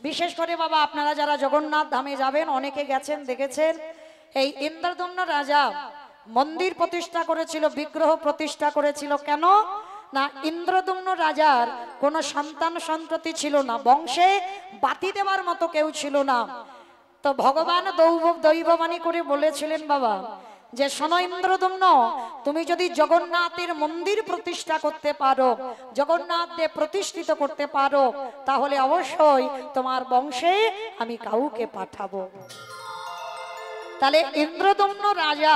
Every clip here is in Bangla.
বিশেষ করে বাবা আপনারা যারা জগন্নাথ ধামে যাবেন, অনেকে গেছেন দেখেছেন, এই ইন্দ্রদম্ন রাজা মন্দির প্রতিষ্ঠা করেছিল, বিগ্রহ প্রতিষ্ঠা করেছিল। কেন না, ইন্দ্রদম্ন রাজার কোনো সন্তান সন্ততি ছিল না, বংশে বাতি দেওয়ার মতো কেউ ছিল না। তো ভগবান দৈববাণী করে বলেছিলেন বাবা যে শোনো ইন্দ্রদম্ন, তুমি যদি জগন্নাথের মন্দির প্রতিষ্ঠা করতে পারো, জগন্নাথ দেব প্রতিষ্ঠিত করতে পারো, তাহলে অবশ্যই তোমার বংশে আমি কাউকে পাঠাবো। তাহলে ইন্দ্রদম্ন রাজা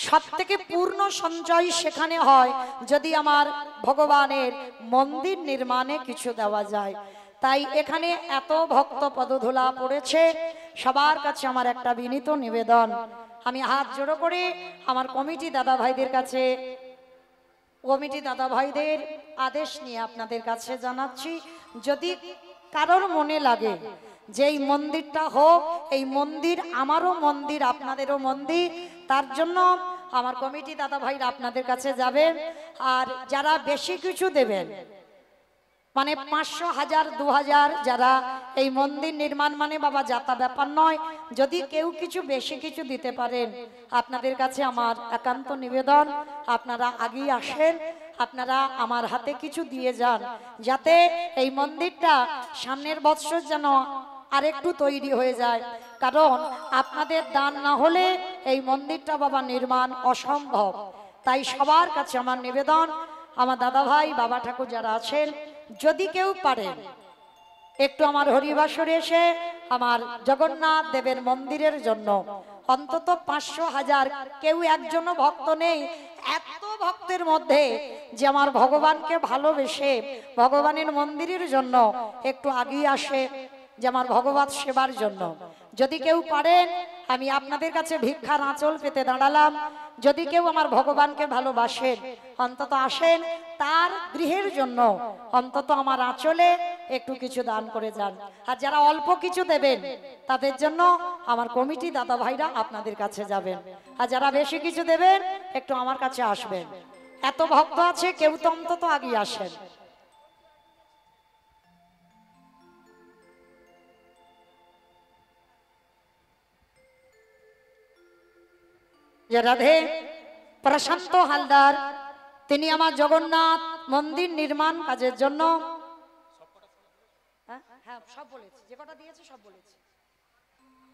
সব থেকে পূর্ণ সঞ্চয় সেখানে হয় যদি আমার ভগবানের মন্দির নির্মাণে কিছু দেওয়া যায়। তাই এখানে এত ভক্ত পদধূলা পড়েছে, সবার কাছে আমার একটা বিনীত নিবেদন, আমি হাত জোড়ো করে আমার কমিটি দাদা ভাইদের কাছে, কমিটি দাদা ভাইদের আদেশ নিয়ে আপনাদের কাছে জানাচ্ছি, যদি কারোর মনে লাগে যে এই মন্দিরটা হোক, এই মন্দির আমারও মন্দির আপনাদেরও মন্দির, তার জন্য আমার কমিটি দাদা ভাইরা আপনাদের কাছে যাবেন। আর যারা বেশি কিছু দেবেন, মানে 500, 1000, 2000, যারা এই মন্দির নির্মাণ মানে বাবা যাতা ব্যাপার নয়, যদি কেউ কিছু বেশি কিছু দিতে পারেন, আপনাদের কাছে আমার একান্ত নিবেদন, আপনারা আগেই আসেন, আপনারা আমার হাতে কিছু দিয়ে যান, যাতে এই মন্দিরটা সামনের বছর যেন আরেকটু তৈরি হয়ে যায়। কারণ আপনাদের দান না হলে এই মন্দিরটা বাবা নির্মাণ অসম্ভব। তাই সবার কাছে আমার নিবেদন, আমার দাদা ভাই বাবা ঠাকুর যারা আছেন, যদি কেউ পারেন একটু আমার হরিবাসরে এসে আমার জগন্নাথ দেবের মন্দিরের জন্য অন্তত 500, 1000, কেউ একজনও ভক্ত নেই এত ভক্তের মধ্যে যে আমার ভগবানকে ভালোবেসে ভগবানের মন্দিরের জন্য একটু আগিয়ে আসে, যে আমার ভগবত সেবার জন্য। যদি কেউ পারেন, আমি আপনাদের কাছে ভিক্ষার আঁচল পেতে দাঁড়ালাম, যদি কেউ আমার ভগবানকে ভালোবাসেন অন্তত আসেন, তার গৃহের জন্য অন্তত আমার আঁচলে একটু কিছু দান করে যান। আর যারা অল্প কিছু দেবেন তাদের জন্য আমার কমিটি দাদা ভাইরা আপনাদের কাছে যাবেন। আর যারা বেশি কিছু দেবেন একটু আমার কাছে আসবেন। এত ভক্ত আছে, কেউ তো অন্তত আগিয়ে আসেন। যে রাধে প্রশান্ত হালদার, তিনি আমার জগন্নাথ মন্দির নির্মাণ কাজের জন্য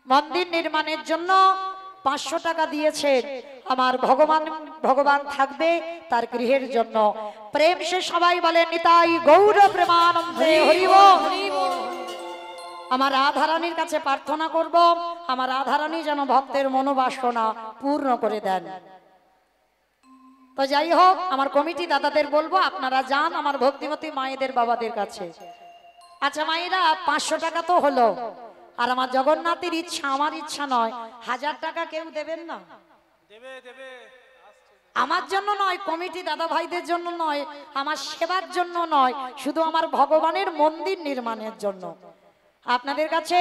মন্দির নির্মাণের জন্য 500 টাকা দিয়েছেন। আমার ভগবান থাকবে তার গৃহের জন্য। প্রেম সে সবাই বলে নিতাই গৌর প্রেমানন্দে হরি বল। আমার রাধারানীর কাছে প্রার্থনা করব, আমার রাধারানী যেন ভক্তের মনোবাসনা পূর্ণ করে দেন। তো যাই হোক, আমার কমিটি দাদাদের বলবো আপনারা যান আমার ভক্তিমতী মায়েদের বাবাদের কাছে। আচ্ছা মায়েরা, 500 টাকা তো হলো, আর আমার জগন্নাথের ইচ্ছা, আমার ইচ্ছা নয়, 1000 টাকা কেউ দেবেন না? আমার জন্য নয়, কমিটি দাদা ভাইদের জন্য নয়, আমার সেবার জন্য নয়, শুধু আমার ভগবানের মন্দির নির্মাণের জন্য। আপনাদের কাছে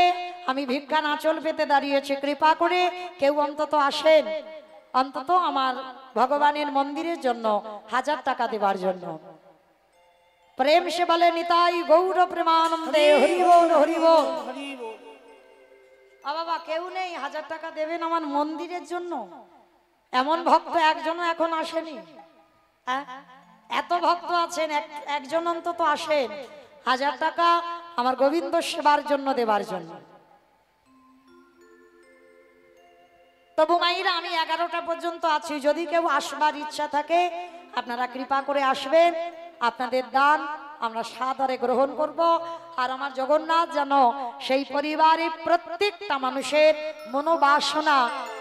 আমি ভিক্ষা আঁচল পেতে দাঁড়িয়েছি, কৃপা করে কেউ অন্তত আসেন, অন্তত আমার ভগবানের মন্দিরের জন্য 1000 টাকা দেবার জন্য। প্রেম সে বলে নিতাই গৌর প্রেমানন্দে হরি বল হরি বল। বাবা কেউ নেই 1000 টাকা দেবেন আমার মন্দিরের জন্য? এমন ভক্ত একজনও এখন আসেনি। এত ভক্ত আছেন, একজন অন্তত আসেন 1000 টাকা আমার গোবিন্দ সেবার জন্য দেবার জন্য। তবু মাইরা আমি 11টা পর্যন্ত আছি, যদি কেউ আসবার ইচ্ছা থাকে আপনারা কৃপা করে আসবেন, আপনাদের দান আমরা সাদরে গ্রহণ করব। আর আমার জগন্নাথ যেন সেই পরিবারে প্রত্যেকটা মানুষের মনোবাসনা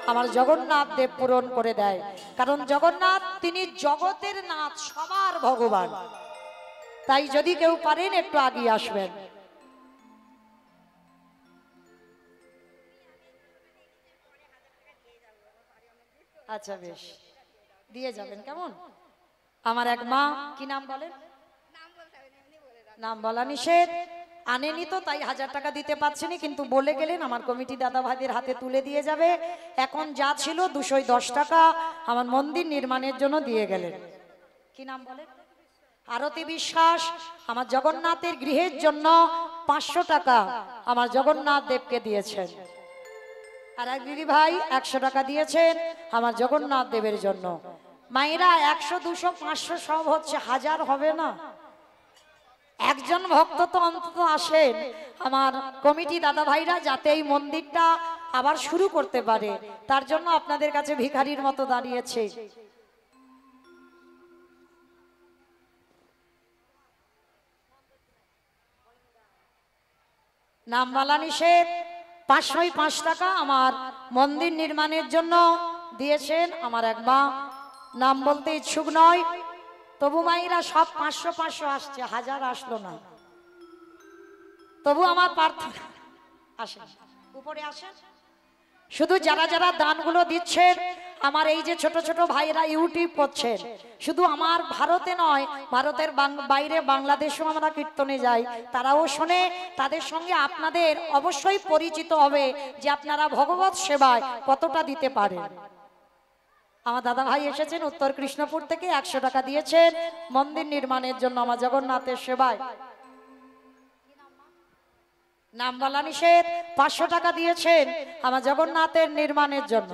আমার জগন্নাথ দেব পূরণ করে দেয়। কারণ জগন্নাথ তিনি জগতের নাথ, সবার ভগবান। তাই যদি কেউ পারেন একটু আগিয়ে আসবেন। আচ্ছা বেশ, দিয়ে যাবেন। কেমন আমার এক মা, কি নাম বলেন? নাম বলা নিষেধ, আনেনি তো তাই 1000 টাকা দিতে পারছেনি, কিন্তু বলে গেলেন আমার কমিটি দাদা ভাইদের হাতে তুলে দিয়ে যাবে। এখন যা ছিল 210 টাকা আমার মন্দির নির্মাণের জন্য দিয়ে গেলেন। কি নাম বলেন? আরতি বিশ্বাস আমার জগন্নাথের গৃহের জন্য 500 টাকা আমার জগন্নাথ দেবকে দিয়েছেন। আর এক দিদি ভাই 100 টাকা দিয়েছেন আমার জগন্নাথ দেবের জন্য। মায়েরা 100 200 500 সব হচ্ছে, 1000 হবে না? একজন ভক্ত তো অন্তত আসেন আমার কমিটি দাদা ভাইরা, যাতে এই মন্দিরটা আবার শুরু করতে পারে, তার জন্য আপনাদের কাছে ভিখারির মতো দাঁড়িয়েছে। নাম বলা নিষেধ, 505 টাকা আমার মন্দির নির্মাণের জন্য দিয়েছেন আমার এক মা, নাম বলতে ইচ্ছুক নয়, তবু মাইরা সব 500 500 আসছে, 1000 আসলো না। তবু আমার প্রার্থনা, আসেন উপরে আসেন, শুধু যারা যারা দানগুলো দিচ্ছেন, আমার এই যে ছোট ছোট ভাইরা ইউটিউব করছেন, শুধু আমার ভারতে নয়, ভারতের বাইরে বাংলাদেশেও আমরা কীর্তনে যাই, তারাও শোনে, তাদের সঙ্গে আপনাদের অবশ্যই পরিচিত হবে যে আপনারা ভগবত সেবায় কতটা দিতে পারেন। আমার দাদা ভাই এসেছেন উত্তর কৃষ্ণপুর থেকে, 100 টাকা দিয়েছেন মন্দির নির্মাণের জন্য আমার জগন্নাথের সেবায়। নাম বলা নিষেধ, 500 টাকা দিয়েছেন আমার জগন্নাথের নির্মাণের জন্য।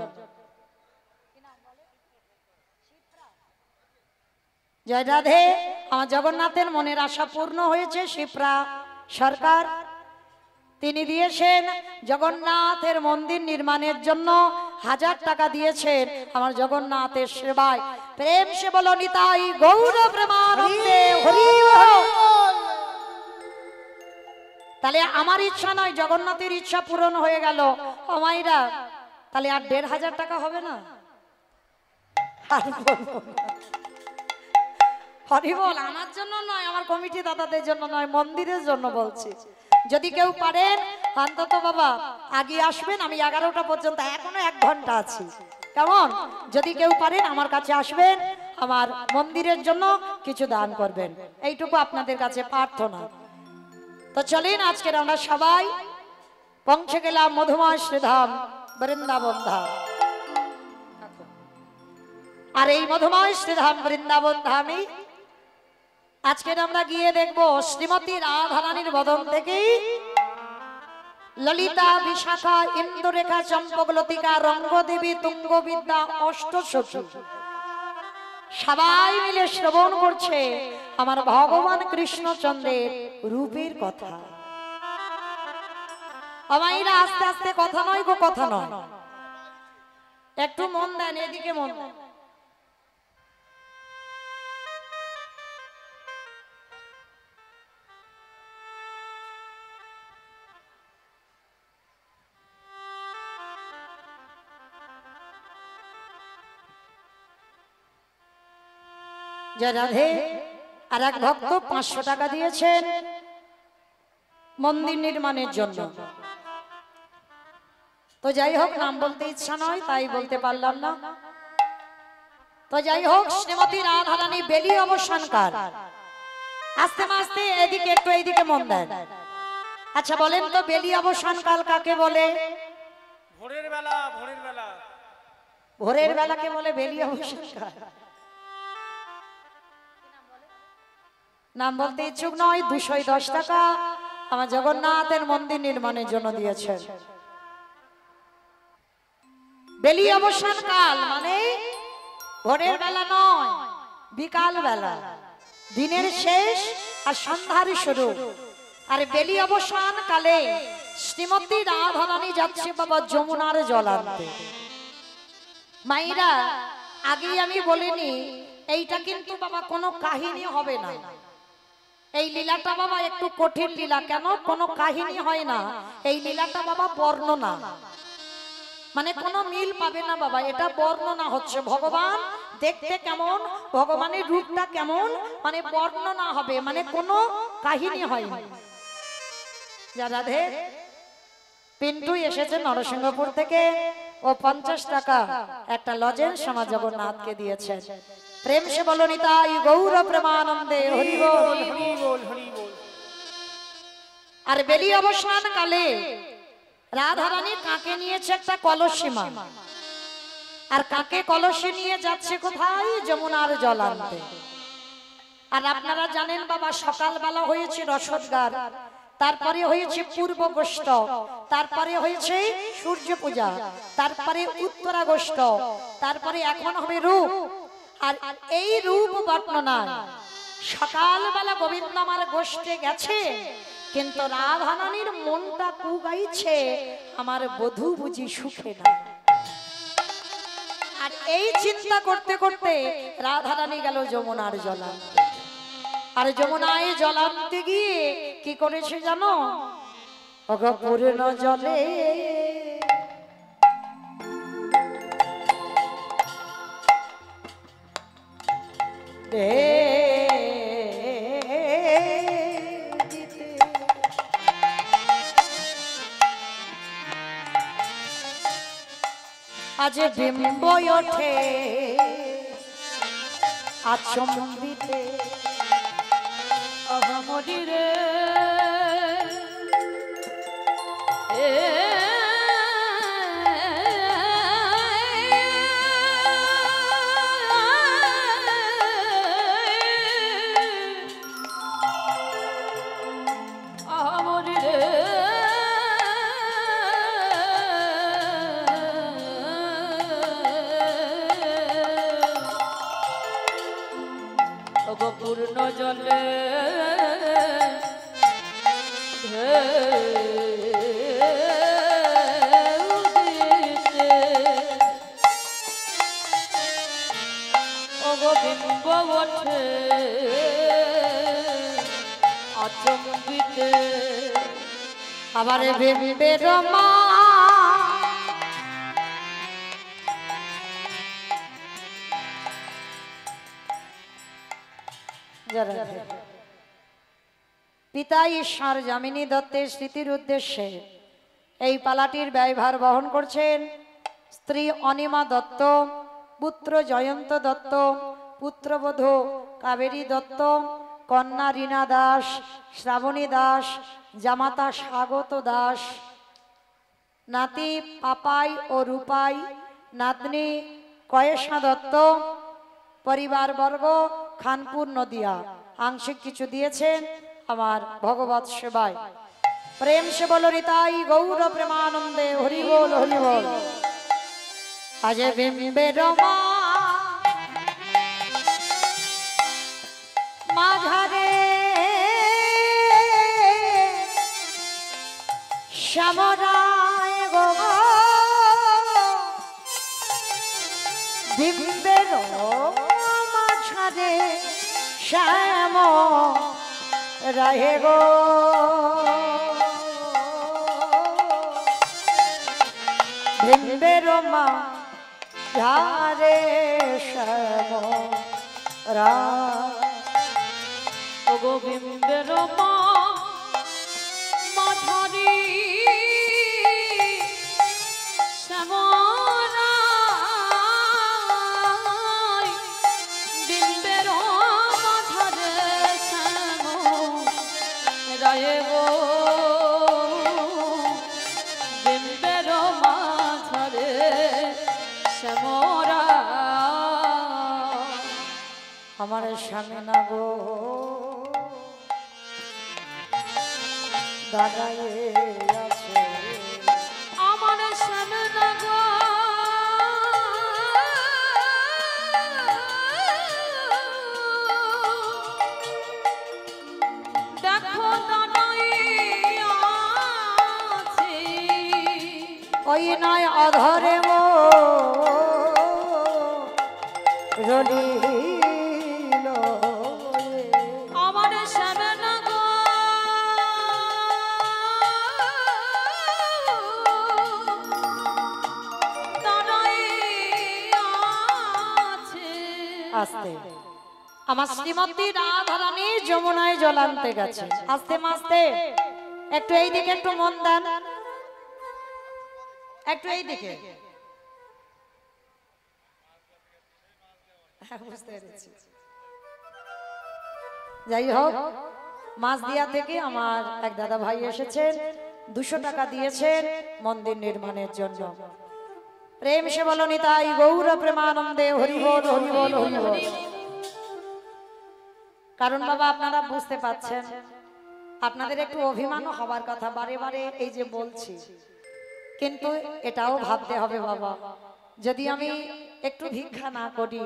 জয় রাধে। আমার জগন্নাথের মনের আশা পূর্ণ হয়েছে। শিপ্রা সরকার তিনি দিয়েছেন জগন্নাথের মন্দির নির্মাণের জন্য, 1000 টাকা দিয়েছেন আমার জগন্নাথের সেবায়। প্রেম সে বলো নিতাই গৌর প্রেমানন্দে হরি বল। তাহলে আমার ইচ্ছা নয়, জগন্নাথের ইচ্ছা পূরণ হয়ে গেল। ও মাইরা, তাহলে আর 1500 টাকা হবে না? হরি বল। আমার জন্য নয়, আমার কমিটি দাদাদের জন্য নয়, মন্দিরের জন্য বলছি। যদি কেউ পারেন অন্তত বাবা আগে আসবেন, আমি 11টা পর্যন্ত, এখনো 1 ঘন্টা আছি, কেমন? যদি কেউ পারেন আমার কাছে আসবেন, আমার মন্দিরের জন্য কিছু দান করবেন, এইটুকু আপনাদের কাছে প্রার্থনা। তো চলেন আজকের আমরা সবাই পৌঁছে গেলাম মধুময় শ্রীধাম বৃন্দাবন ধাম। আর এই মধুময় শ্রীধাম বৃন্দাবন ধামে আজকের আমরা গিয়ে দেখব শ্রীমতী রাধারানীর বদন থেকেই ললিতা, বিশাখা, ইন্দুরেখা, চম্পকলতিকা, রঙ্গদেবী, তুঙ্গবিদ্যা, অষ্টসখী সবাই মিলে শ্রবণ করছে আমার ভগবান কৃষ্ণচন্দ্রের রূপের কথা। আমাইরা আস্তে আস্তে, কথা নয় গো, কথা নয়, একটু মন দেন, এদিকে মন দেন। জয় রাধে। আর এক ভক্ত 500 টাকা দিয়েছেন মন্দির নির্মাণের জন্য। তো যাই হোক, নাম বলতে ইচ্ছা নয় তাই বলতে পারলাম না। তো যাই হোক, শ্রীমতী রাধারানী বেলি অবসানকার। আস্তে আস্তে এদিকে একটু, এইদিকে মন দেন। আচ্ছা বলেন তো, বেলি অবসানকাল কাকে বলে? ভোরের বেলা। ভোরের বেলা, ভোরের বেলাকে বলে বেলি অবসানকাল। নাম বলতে ইচ্ছুক নয়, 210 টাকা আমার জগন্নাথের মন্দির নির্মাণের জন্য দিয়েছেন। বেলি অবসান কাল মানে ভোরের বেলা নয়, বিকাল বেলা, দিনের শেষ আর সন্ধ্যার শুরু। আর বেলি অবসান কালে শ্রীমতী রাধারানী যাচ্ছে বাবা যমুনার জল আনতে। মাইরা, আগেই আমি বলিনি, এইটা কিন্তু বাবা কোনো কাহিনী হবে না। এই লীলাটা বাবা একটু কঠিন লীলা। কেন? কোনো কাহিনী হয় না, এই লীলাটা বাবা বর্ণনা, মানে কোনো মিল পাবে না বাবা, এটা বর্ণনা হচ্ছে। ভগবান দেখতে কেমন, ভগবানের রূপটা কেমন, মানে বর্ণনা হবে, মানে কোনো কাহিনী হয় না। রাধে। পিন্টু এসেছে নরসিংহপুর থেকে, ও 50 টাকা একটা লজেন্স আমার জগন্নাথকে দিয়েছে। প্রেম সে বলো নিতাই গৌর প্রেমানন্দে হরি বল। আর বেলি অবসান কালে রাধারানী কাকে নিয়েছে? একটা কলসীমা। আর কাকে কলসী নিয়ে যাচ্ছে কোথায়? যমুনার জল আনতে। আর আপনারা জানেন বাবা, সকালবেলা হয়েছে রসদগার, তারপরে হয়েছে পূর্বগোষ্ঠ, তারপরে হয়েছে সূর্য পূজা, তারপরে উত্তরাগোষ্ঠ, তারপরে এখন হবে রূপ। আর এই রূপ বর্ণনা সকালবেলা গোবিন্দ আমার গোষ্ঠে গেছে, কিন্তু রাধারানীর মনটা কুগাইছে, আমার বধূ বুঝি সুখে না। আর এই চিন্তা করতে করতে রাধারানী গেল যমুনার জলান্তে। আর যমুনায় জলান্তে গিয়ে কি করেছে জানো? অগপূর্ণ জলে আজ বিম্ব ওঠে আচম্বিতে অহমদিরে পূর্ণ জলে অগবিম্ব ওঠে আচম্বিতে। আবার বিম্বের মা পিতা ঈশ্বর যামিনী দত্তের স্মৃতির উদ্দেশ্যে এই পালাটির ব্যয়ভার বহন করছেন স্ত্রী অনিমা দত্ত, পুত্র জয়ন্ত দত্ত, পুত্রবধূ কাবেরী দত্ত, কন্যা রীনা দাস, শ্রাবণী দাস, জামাতা স্বাগত দাস, নাতি পাপাই ও রূপাই, নাতনি কয়েশা দত্ত, পরিবারবর্গ খানপুর নদিয়া। আংশিক কিছু দিয়েছেন আমার ভগবত সেবায়। প্রেম সে বল রিতাই গৌর প্রেমানন্দে হরি বল হরি বল। আজ বিম্বের মাঝারে শ্যামরায় গো বিম্বের মাঝারে শ্যাম রাহে গো বিম্বের মা ঝারে শ্যাম রা গোবিন্দের মা মাঝারি শ্যামরায় বিম্বের মাঝারে শ্যাম রায়ে গো বিম্বের মাঝারে শ্যামরা আমার স্বামী না গো দাঁড়ায়ে আছে, আমার স্বামী না গো দেখো দাঁড়ায়ে আছে, ওই নয় অধরে মো রলিল আমার স্বামী না গো আস্তে। আমার শ্রীমতী রাধারানী যমুনায় জল আনতে গেছে। আস্তে মাস্তে একটু এই দিকে একটু মন দেন, একটু এই দিকে। বুঝতে পেরেছি। যাই হোক, মাছদিয়া থেকে আমার এক দাদা ভাই এসেছেন, 200 টাকা দিয়েছেন মন্দির নির্মাণের জন্য। প্রেম সে বলো নিতাই গৌর প্রেমানন্দে হরি বল হরি বল হরি বল। কারণ বাবা আপনারা বুঝতে পাচ্ছেন আপনাদের একটু অভিমানও হবার কথা, বারে বারে এই যে বলছি, কিন্তু এটাও ভাবতে হবে বাবা, যদি আমি একটু ভিক্ষা না করি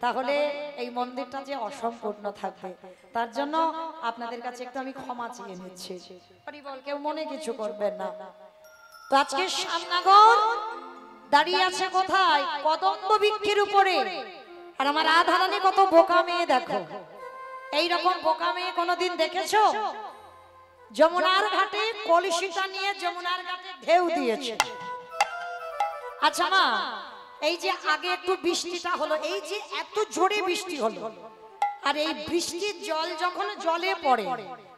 তাহলে এই মন্দিরটা যে অসম্পূর্ণ থাকবে। তার জন্য আপনাদের কাছে একটু আমি ক্ষমা চেয়ে নিচ্ছি, বল কেউ মনে কিছু করবেন না। তো আজকে শ্যামনগর দাঁড়িয়ে আছে কোথায়? কদম্ব বৃক্ষের উপরে। আর আমার রাধারানী কত বোকা মেয়ে দেখো, এইরকম বোকা মেয়ে কোনোদিন দেখেছো? যমুনার ঘাটে কলসিটা নিয়ে যমুনার ঘাটে ঢেউ দিয়েছে। আচ্ছা মা, এই যে আগে একটু বৃষ্টিটা হলো, এই যে এত জোরে বৃষ্টি হলো, আর এই বৃষ্টির জল যখন জলে পড়ে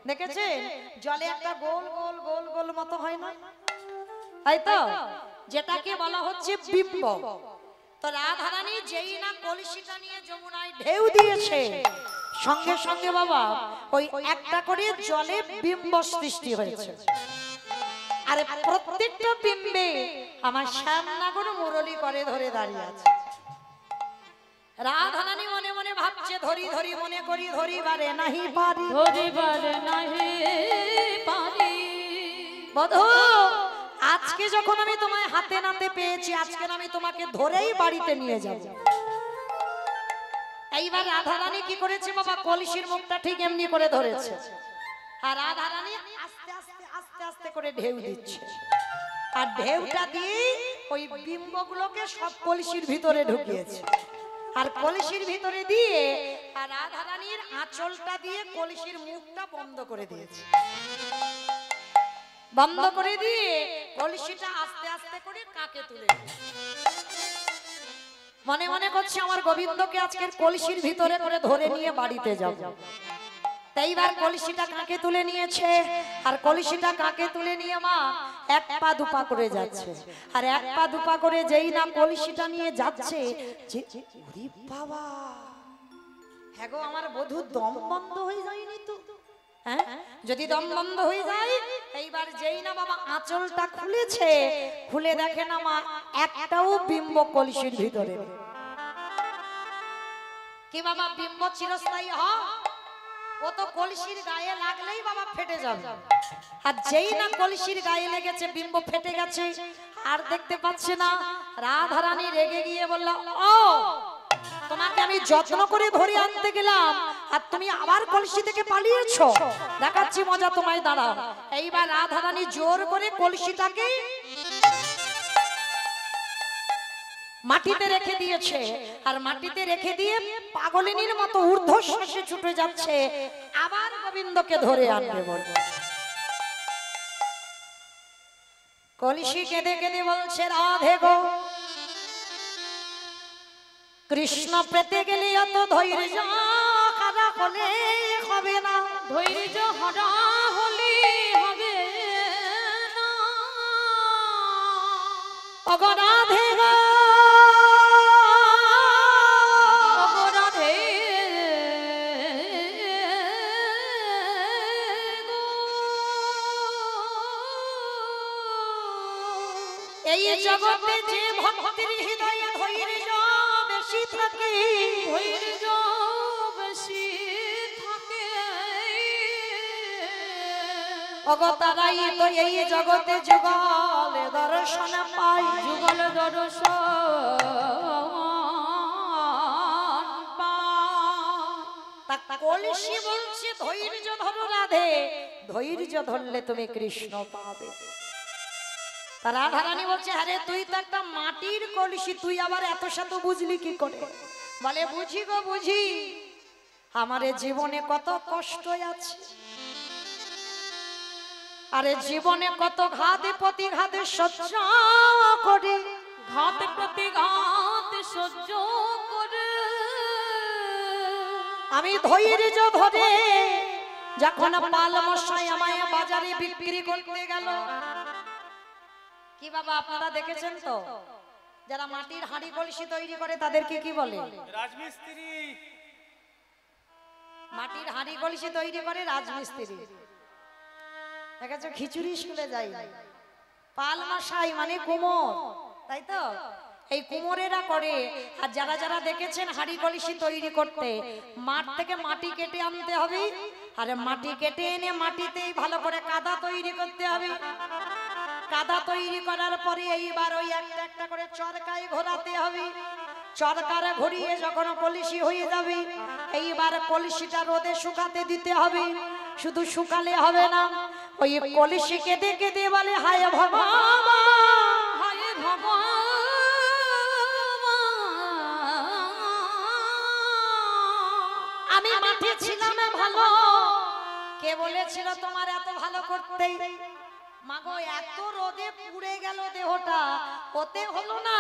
দেখেছেন, জলে একটা গোল গোল গোল গোল মতো হয় না, তাই তো, যেটাকে বলা হচ্ছে বিম্ব। তো রাধারানী যেই না কলসিটা নিয়ে যমুনায় ঢেউ দিয়েছে, সঙ্গে সঙ্গে বাবা ওই একটা করে জলে বিম্ব সৃষ্টি হয়েছে। আর প্রত্যেকটা বিম্বে আমার শ্যামনগর মুরলি করে ধরে দাঁড়িয়ে আছে। রাধারানী মনে মনে ভাবছে, ধরি ধরি মনে করি ধরিবারে নাহি পারি, ধরিবারে নাহি পারি। বধূ, আজকে যখন আমি তোমায় হাতে নাতে পেয়েছি, আজকে আমি তোমাকে ধরেই বাড়িতে নিয়ে যাব। এইবার রাধারানী কি করেছে বাবা, কলসির মুখটা ঠিক এমনি করে ধরেছে, আর রাধারানী আস্তে আস্তে আস্তে আস্তে করে ঢেউ দিচ্ছে, আর ঢেউটা দিয়ে ওই বিম্বগুলোকে সব কলসির ভিতরে ঢুকিয়েছে, আর কলসির ভিতরে দিয়ে আর রাধারানীর আঁচলটা দিয়ে কলসির মুখটা বন্ধ করে দিয়েছে। বন্ধ করে দিয়ে কলসিটা আস্তে আস্তে করে কাকে তুলে মনে মনে করছে আমার গোবিন্দকে আজকের কলসির ভিতরে করে ধরে নিয়ে বাড়িতে যাব। তাইবার কলসিটা কাকে তুলে নিয়েছে, আর কলসিটা কাকে তুলে নিয়ে মা এক পা দুপা করে যাচ্ছে, আর এক পা দুপা করে যেই না কলসিটা নিয়ে যাচ্ছে, ওরে বাবা, হ্যাঁ গো আমার বধূ দম বন্ধ হয়ে যায়নি তো? হ্যাঁ, যদি দম বন্ধ হয়ে যায়, এইবার যেই না বাবা আঁচলটা খুলেছে, খুলে দেখে না মা একটাও বিম্ব কলসির ভিতরে। কি বাবা, বিম্ব চিরস্থায়ী হয়? ও তো কলসির গায়ে লাগলেই বাবা ফেটে যাবে, আর যেই না কলসির গায়ে লেগেছে বিম্ব ফেটে গেছে, আর দেখতে পাচ্ছে না। রাধারানী রেগে গিয়ে বলল, ও তোমাকে আমি যত্ন করে ধরে আনতে গেলাম, আর তুমি আবার কলসি থেকে পালিয়েছো, দেখাচ্ছি মজা তোমায়, দাঁড়াও। এইবার রাধারানী জোর করে কলসিটাকে মাটিতে রেখে দিয়েছে, আর মাটিতে রেখে দিয়ে পাগলিনীর মতো ঊর্ধ্বশ্বাসে ছুটে যাচ্ছে আবার গোবিন্দকে ধরে আনবে বলে। কলসি কেঁদে কেঁদে বলছে, রাধে গো, কৃষ্ণ পেতে গেলে এত ধৈর্য হারা হলে হবে না, ধৈর্য হারা হলে হবে না। ওগো রাধে গো, ওগো রাধে গো, এই জগতে যে ভক্তির হৃদয়ে ধৈর্য বেশি থাকে, ধৈর্য বেশি থাকে, ওগো তারাই তো এই জগতে যুগল দর্শন পায়, যুগল দর্শন তা কলসি বলছে ধৈর্য ধরো রাধে, ধৈর্য ধরলে তুমি কৃষ্ণ পাবে। তা রাধারানী বলছে, আরে তুই তো একটা মাটির কলসি, তুই আবার এত শত বুঝলি কি করে? বলে, বুঝি গো বুঝি, আমার জীবনে কত কষ্ট আছে, আরে জীবনে কত ঘাতে প্রতিঘাতে সহ্য করে, ঘাত প্রতিঘাত সহ্য করে, আমি ধৈর্য ধরে যখন পাল মশাই আমায় বাজারে বিক্রি করতে গেল। কি বাবা আপনারা দেখেছেন তো, যারা মাটির হাঁড়ি কলসি তৈরি করে তাদেরকে কি বলে? রাজমিস্ত্রি। মাটির হাঁড়ি কলসি তৈরি করে রাজমিস্ত্রি। দেখেছো, খিচুড়ি স্কুলে যাই, পাল মশাই মানে কুমোর, তাই তো, এই কুমোরেরা করে। আর যারা যারা দেখেছেন হাঁড়ি কলসি তৈরি করতে, মাঠ থেকে মাটি কেটে আনতে হবে, আরে মাটি কেটে এনে মাটিতেই ভালো করে কাদা তৈরি করতে হবে। কাদা তৈরি করার পরে এইবার ওই একটা একটা করে চরকায় ঘোরাতে হবে। চরকারে ঘুরিয়ে যখন কলসি হয়ে যাবে, এইবার কলসিটা রোদে শুকাতে দিতে হবে। শুধু শুকালে হবে না, ওই কলসি কেটে কেটে বলে হায় ভগবান, হায় ভগবান। আমি মাঠে ছিলাম ভালো, কে বলেছিল তোমার এত ভালো করতে? মাগো এত রোদে পুড়ে গেল দেহটা, ওতে হলো না।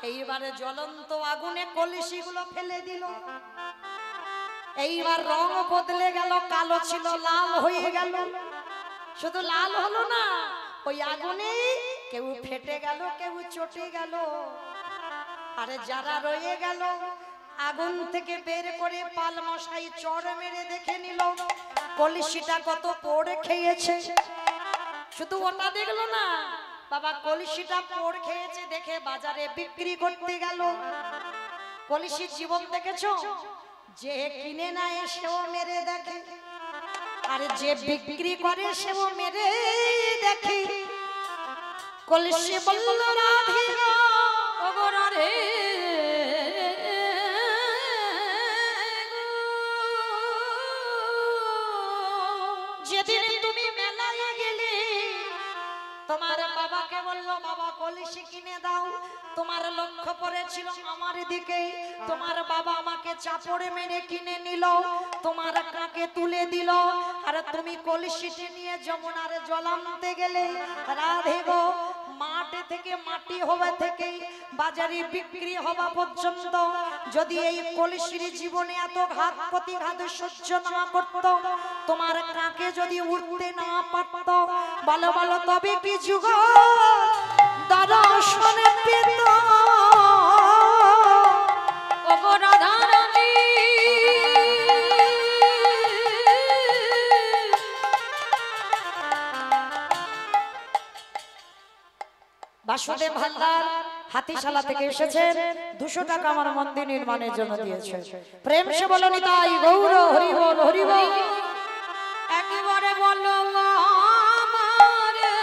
এইবারে জ্বলন্ত আগুনে কলসি গুলো ফেলে দিল। এইবার রং বদলে গেল, কালো ছিল লাল হয়ে গেল। শুধু লাল হলো না, ওই আগুনে কেউ ফেটে গেল, কেউ চটে গেল। আরে যারা রয়ে গেল, আগুন থেকে বের করে পাল মশাই চড় মেরে দেখে নিল কলসিটা কত পোড়ে খেয়েছে। শুধু ওটা দেখলো না, বাবা কলসিটা পোড় খেয়েছে দেখে বাজারে বিক্রি করতে গেল। কলসির জীবন দেখেছো? যে কিনে নেয় সেও মেরে দেখে, আর যে বিক্রি করে সেও মেরে দেখে। কলসি বলল রাধে গো, ওগো রাধে যেদিন তুমি মেলায় গেলে তোমার বাবাকে বললো বাবা কলসি কিনে দাও, তোমার লক্ষ্য পড়েছিল আমার দিকে। তোমার বাবা আমাকে চাপড়ে মেরে কিনে নিল, তোমার কাকে তুলে দিল, আর তুমি কলসিটি নিয়ে যমুনার জল আনতে গেলে। রাধে গো, মাঠে থেকে মাটি হওয়া থেকে বাজারে বিক্রি হওয়া পর্যন্ত যদি এই কলসির জীবনে এত ঘাত প্রতিঘাত সহ্য না করত, তোমার কাকে যদি উঠতে না পারত, বলো বলো তবে কি যুগ দর্শন পেত? ওগো রাধা রানী বাসুদেব হালদার হাতিশালা থেকে এসেছেন, 200 টাকা আমার মন্দির নির্মাণের জন্য দিয়েছে। প্রেম সে বলো নিতাই গৌর হরি বল হরি বল। একেবারে বলো আমারে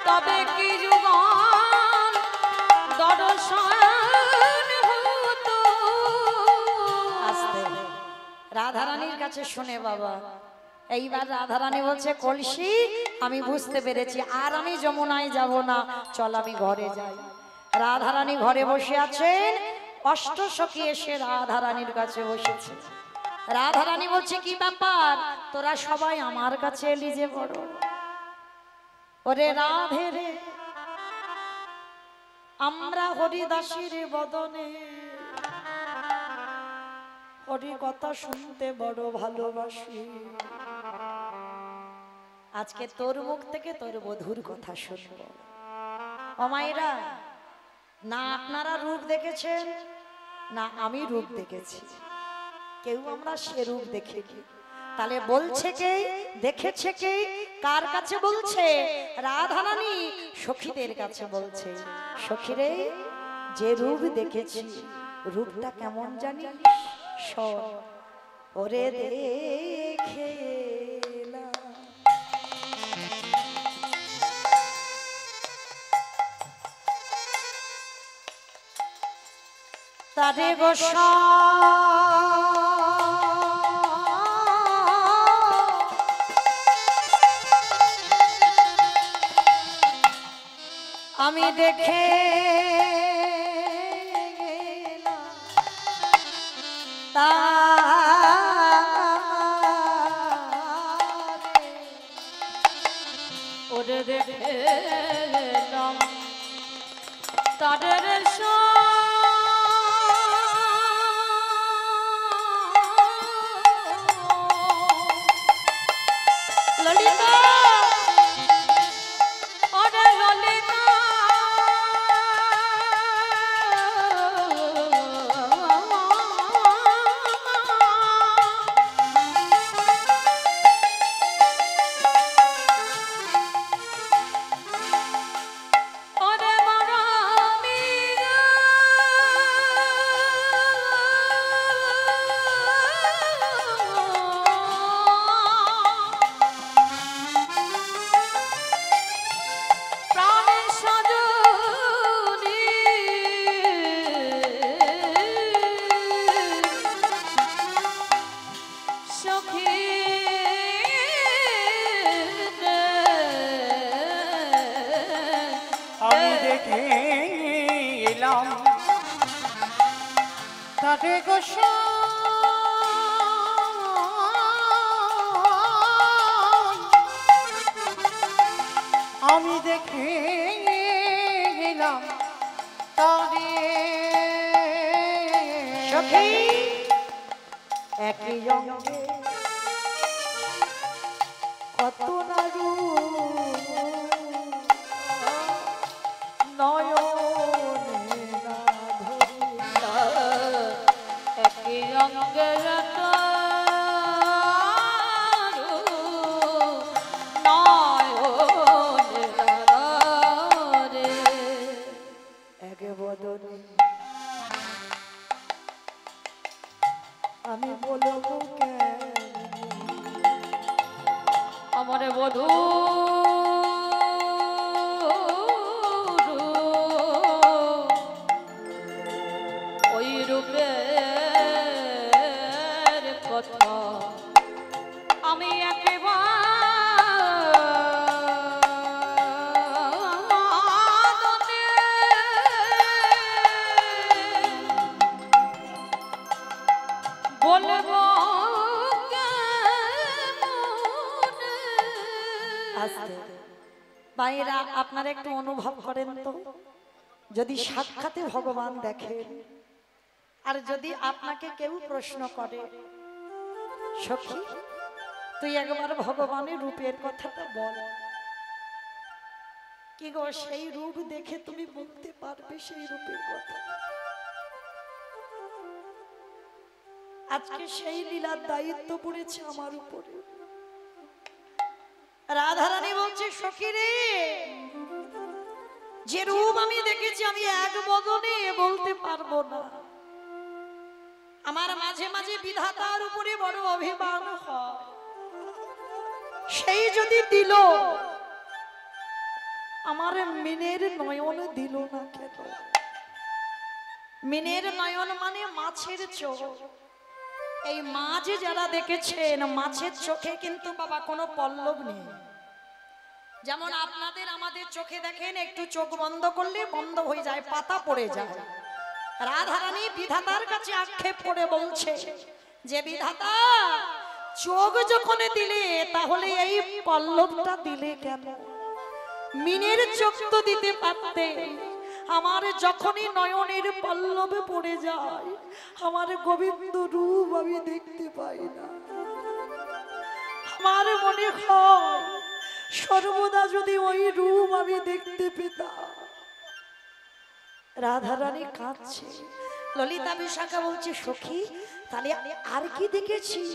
তবে কি যুগল দর্শন হতো। আস্তে রাধারানীর কাছে শুনে বাবা, এইবার রাধারানী বলছে কলসি আমি বুঝতে পেরেছি, আর আমি যমুনায় যাব না, চল আমি ঘরে যাই। রাধারানী ঘরে বসে আছেন, অষ্টসখী এসে রাধারানীর কাছে বসেছে। রাধারানী বলছে কি ব্যাপার, তোরা সবাই আমার কাছে এলি যে বড়? ওরে রাধে রে, আমরা হরিদাসীর বদনে হরি কথা শুনতে বড় ভালোবাসি। আজকে তোর মুখ থেকে তোর বধুর কথা শুনবো। ও মায়েরা, না আপনারা রূপ দেখেছেন, না আমি রূপ দেখেছি, কেউ আমরা সে রূপ দেখিনি। তাহলে বলছে কে, দেখেছে কে, কার কাছে বলছে? রাধারানী সখীদের কাছে বলছে, সখীরে যে রূপ দেখেছি, রূপটা কেমন জানিস? শোন, ওরে দেখে তারে গোসা আমি দেখে ওরে দেখে তাদের ললিতা, ওরে ললিতা ওরে মারামি দেখতে এলাম তাকে আমি দেখে গেলাম তারে সখী একই অঙ্গে কত না রূপ নয়নে না ধরিলা একই অঙ্গের এক বদনে আমি বলবো আমার বধূ ওই রূপের কথা আমি বলবো ভাইরা আপনারা একটু অনুভব করেন তো, যদি সাক্ষাতে ভগবান দেখেন আর যদি আপনাকে কেউ প্রশ্ন করে সখী তুই একবার ভগবানের রূপের কথাটা বল, কি গো সেই রূপ দেখে তুমি বলতে পারবে সেই রূপের কথা? আজকে সেই লীলার দায়িত্ব পড়েছে আমার উপরে। রাধারানী বলছে সখী রে, যে রূপ আমি দেখেছি আমি এক বদনে বলতে পারবো না। আমার মাঝে মাঝে বিধাতার উপরে বড় অভিমান হয়, সেই যদি দিল আমার মিনের নয়ন দিল না কেন? মিনের নয়ন মানে মাছের চোখ। এই মাছ যারা দেখেছেন মাছের চোখে কিন্তু বাবা কোনো পল্লব নেই। যেমন আপনাদের আমাদের চোখে দেখেন একটু চোখ বন্ধ করলে বন্ধ হয়ে যায়, পাতা পড়ে যায়। রাধারানী বিধাতার কাছে আক্ষেপ করে বলছে যে বিধাতা চোখ যখন দিলে তাহলে এই পল্লবটা দিলে কেন? মিনের চোখ তো দিতে পারতে। আমার যখনই নয়নের পল্লবে পড়ে যায় আমার গোবিন্দ রূপ আমি দেখতে পাই না। আমার মনে হয় সর্বদা যদি ওই রূপ আমি দেখতে পেতাম। রাধারানী কাঁদছে। ললিতা বিশাখা বলছে সখী তাহলে আর কি দেখেছিস?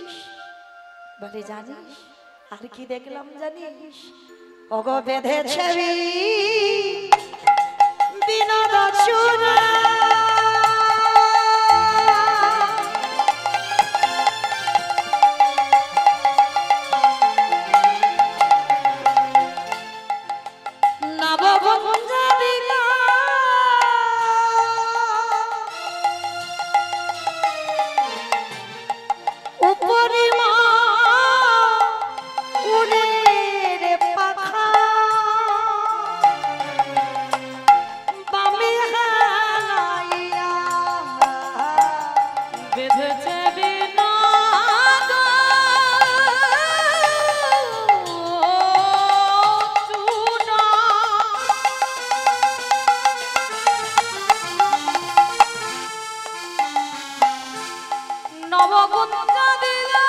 বলে জানিস আর কি দেখলাম জানিস? ওগো বেঁধেছে বিনোদ চূড়া নবগুঞ্জরিকা উপরি মা উড়ে রে পাখা বামে হালাইয়া বেঁধেছে বিনোদ চূড়া নবগুঞ্জ দিলা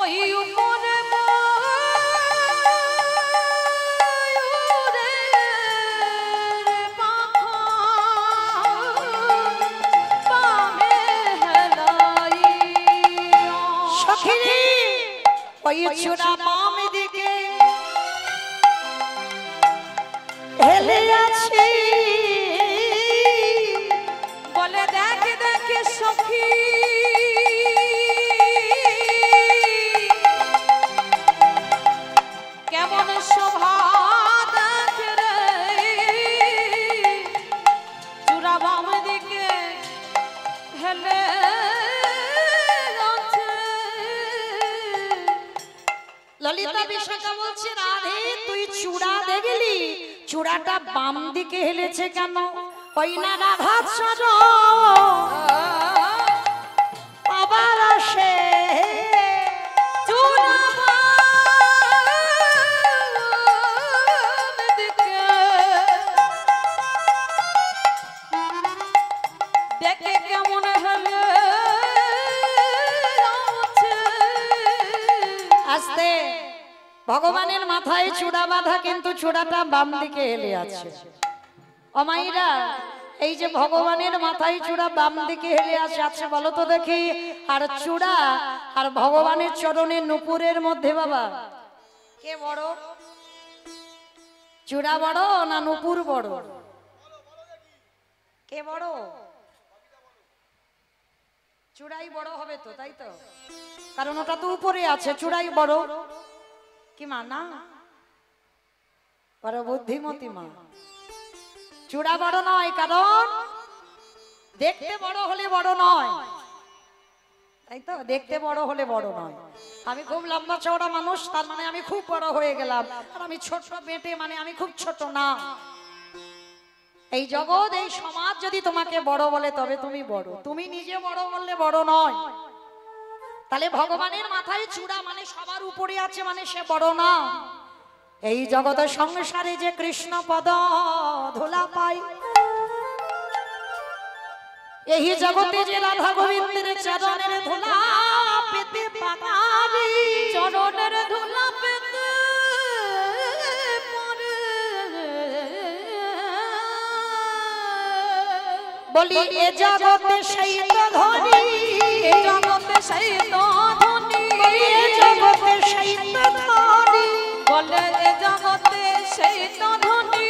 ওই উপরে ময়ূরের পাখা বামে হেলাইয়া। সখী ওই চূড়া বাম দিকে হেলে আছে বলে দেখে দেখে সখী কেমন শোভা দেখে রে চূড়া বাম দিকে হেলে ললিতা বিশাখা বলছে রাধে তুই চূড়া দেখলি চূড়াটা বাম দিকে হেলেছে কেন ওই না রাধা চর আবার আসে দেখে কেমন হলো আস্তে ভগবানের মাথায় চূড়া বাঁধা কিন্তু চূড়াটা বাম দিকে হেলে আছে অমাইরা এই যে ভগবানের মাথায় চূড়া বাম দিকে হেলে আছে আচ্ছা বলো তো দেখি আর চূড়া আর ভগবানের চরণে নুপুরের মধ্যে বাবা কে বড় চূড়া বড় না নুপুর বড় কে বড় চূড়াই বড় হবে তো তাই তো কারণ ওটা তো উপরে আছে চূড়াই বড় কি মা না বড় বুদ্ধিমতী মা চূড়া বড় নয় কারণ দেখতে বড় হলে বড় নয় তাই তো দেখতে বড় হলে বড় নয় আমি খুব লম্বা চওড়া মানুষ তার মানে আমি খুব বড় হয়ে গেলাম আর আমি ছোট বেটে মানে আমি খুব ছোট না এই জগৎ এই সমাজ যদি তোমাকে বড় বলে তবে তুমি বড় তুমি নিজে বড় বললে বড় নয় তাহলে ভগবানের মাথায় চূড়া মানে সবার উপরে আছে মানে সে বড় না এই জগতের সংসারে যে কৃষ্ণ পদ ধুলা পাই এই জগতে যে রাধা গোবিন্দের চরণের ধুলা পেতে পারি চরণের ধুলা পেতে পারে বলি এ জগতে সেই তো ধনী এই জগতে সেই তো ধনী এ জগতে সেই তো ধনী বলে এ জগতে সেই তো ধনী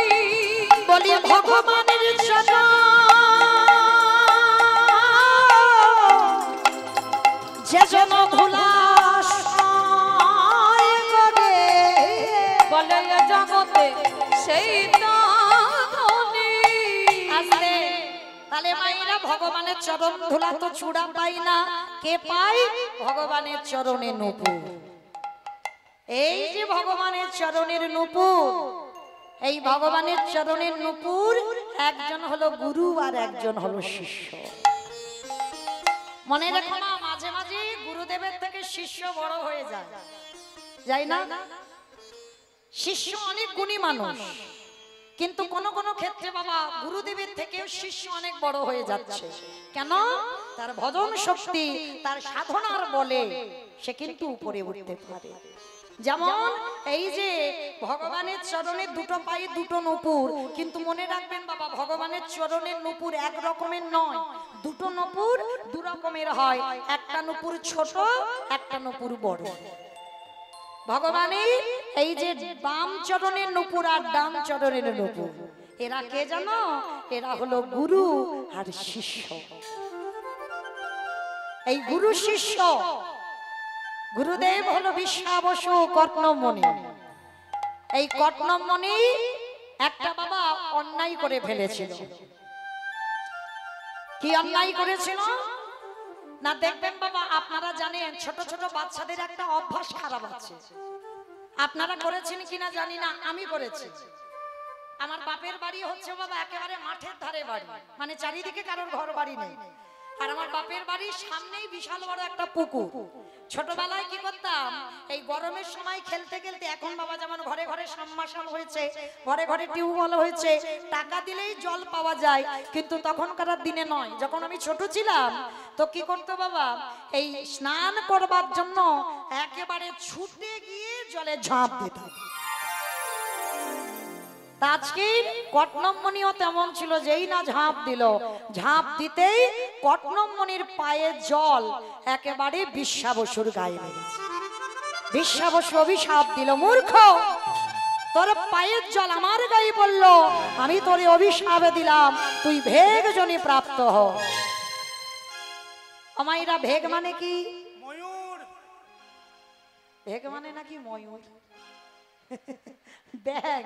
বলি ভগবানের চরণ যে জন ধুলা করে বলে এ জগতে সেই তো ধনী আসলে তাহলে মায়েরা ভগবানের চরণ ধুলা তো চূড়া পাই না কে পাই ভগবানের চরণে নূপুর এই যে ভগবানের চরণের নূপুর এই ভগবানের চরণের নূপুর একজন হলো গুরু আর একজন হলো শিষ্য মনে রেখো না মাঝে মাঝে গুরুদেবের থেকে শিষ্য বড় হয়ে যায় যাই না শিষ্য অনেক গুণী মানুষ কিন্তু কোন কোন ক্ষেত্রে বাবা গুরুদেবের থেকেও শিষ্য অনেক বড় হয়ে যাচ্ছে কেন তার ভজন শক্তি তার সাধনার বলে সে কিন্তু উপরে উঠতে পারে যেমন এই যে ভগবানের চরণের দুটো পায়ে দুটো নূপুর কিন্তু মনে রাখবেন বাবা ভগবানের চরণের নূপুর এক রকমের নয় দুটো নূপুর দু রকমের হয় একটা নূপুর ছোট একটা নূপুর বড় ভগবানের এই যে বাম চরণের নূপুর আর ডান চরণের নূপুর এরা কে জানো এরা হলো গুরু আর শিষ্য এই গুরু শিষ্য গুরুদেব হলো বিশ্বাবসু কর্ণমণি এই কর্ণমণি একটা বাবা অন্যায় করে ফেলেছিল কি অন্যায় করেছিল না দেখবেন বাবা আপনারা জানেন ছোট ছোট বাচ্চাদের একটা অভ্যাস খারাপ আছে আপনারা করেছেন কিনা জানি না আমি করেছি আমার বাপের বাড়ি হচ্ছে বাবা একেবারে মাঠের ধারে বাড়ি মানে চারিদিকে কারোর ঘর বাড়ি নেই আর আমার বাপের বাড়ির সামনেই বিশাল বড় একটা পুকুর ছোটবেলায় কি করতাম এই গরমের সময় খেলতে খেলতে এখন বাবা যেমন ঘরে ঘরে সাবমার্শাল হয়েছে ঘরে ঘরে টিউবওয়েল হয়েছে টাকা দিলেই জল পাওয়া যায় কিন্তু তখনকার দিনে নয় যখন আমি ছোট ছিলাম তো কি করতো বাবা এই স্নান করবার জন্য একেবারে ছুটে গিয়ে জলে ঝাঁপ দিতাম আজকের কটনমণিও তেমন ছিল যেই না ঝাঁপ দিল ঝাঁপ দিতেই কটনমণির পায়ে জল একেবারে বিশ্বাবসুর গায়ে লেগেছে বিশ্বাবসু অভিশাপ দিল মূর্খ তোর পায়ের জল আমার গায়ে পড়লো আমি তোরে অভিশাপে দিলাম তুই ভেগ জনি প্রাপ্ত হ আমাইরা ভেগ মানে কি ময়ূর ভেগ মানে নাকি ময়ূর ব্যাগ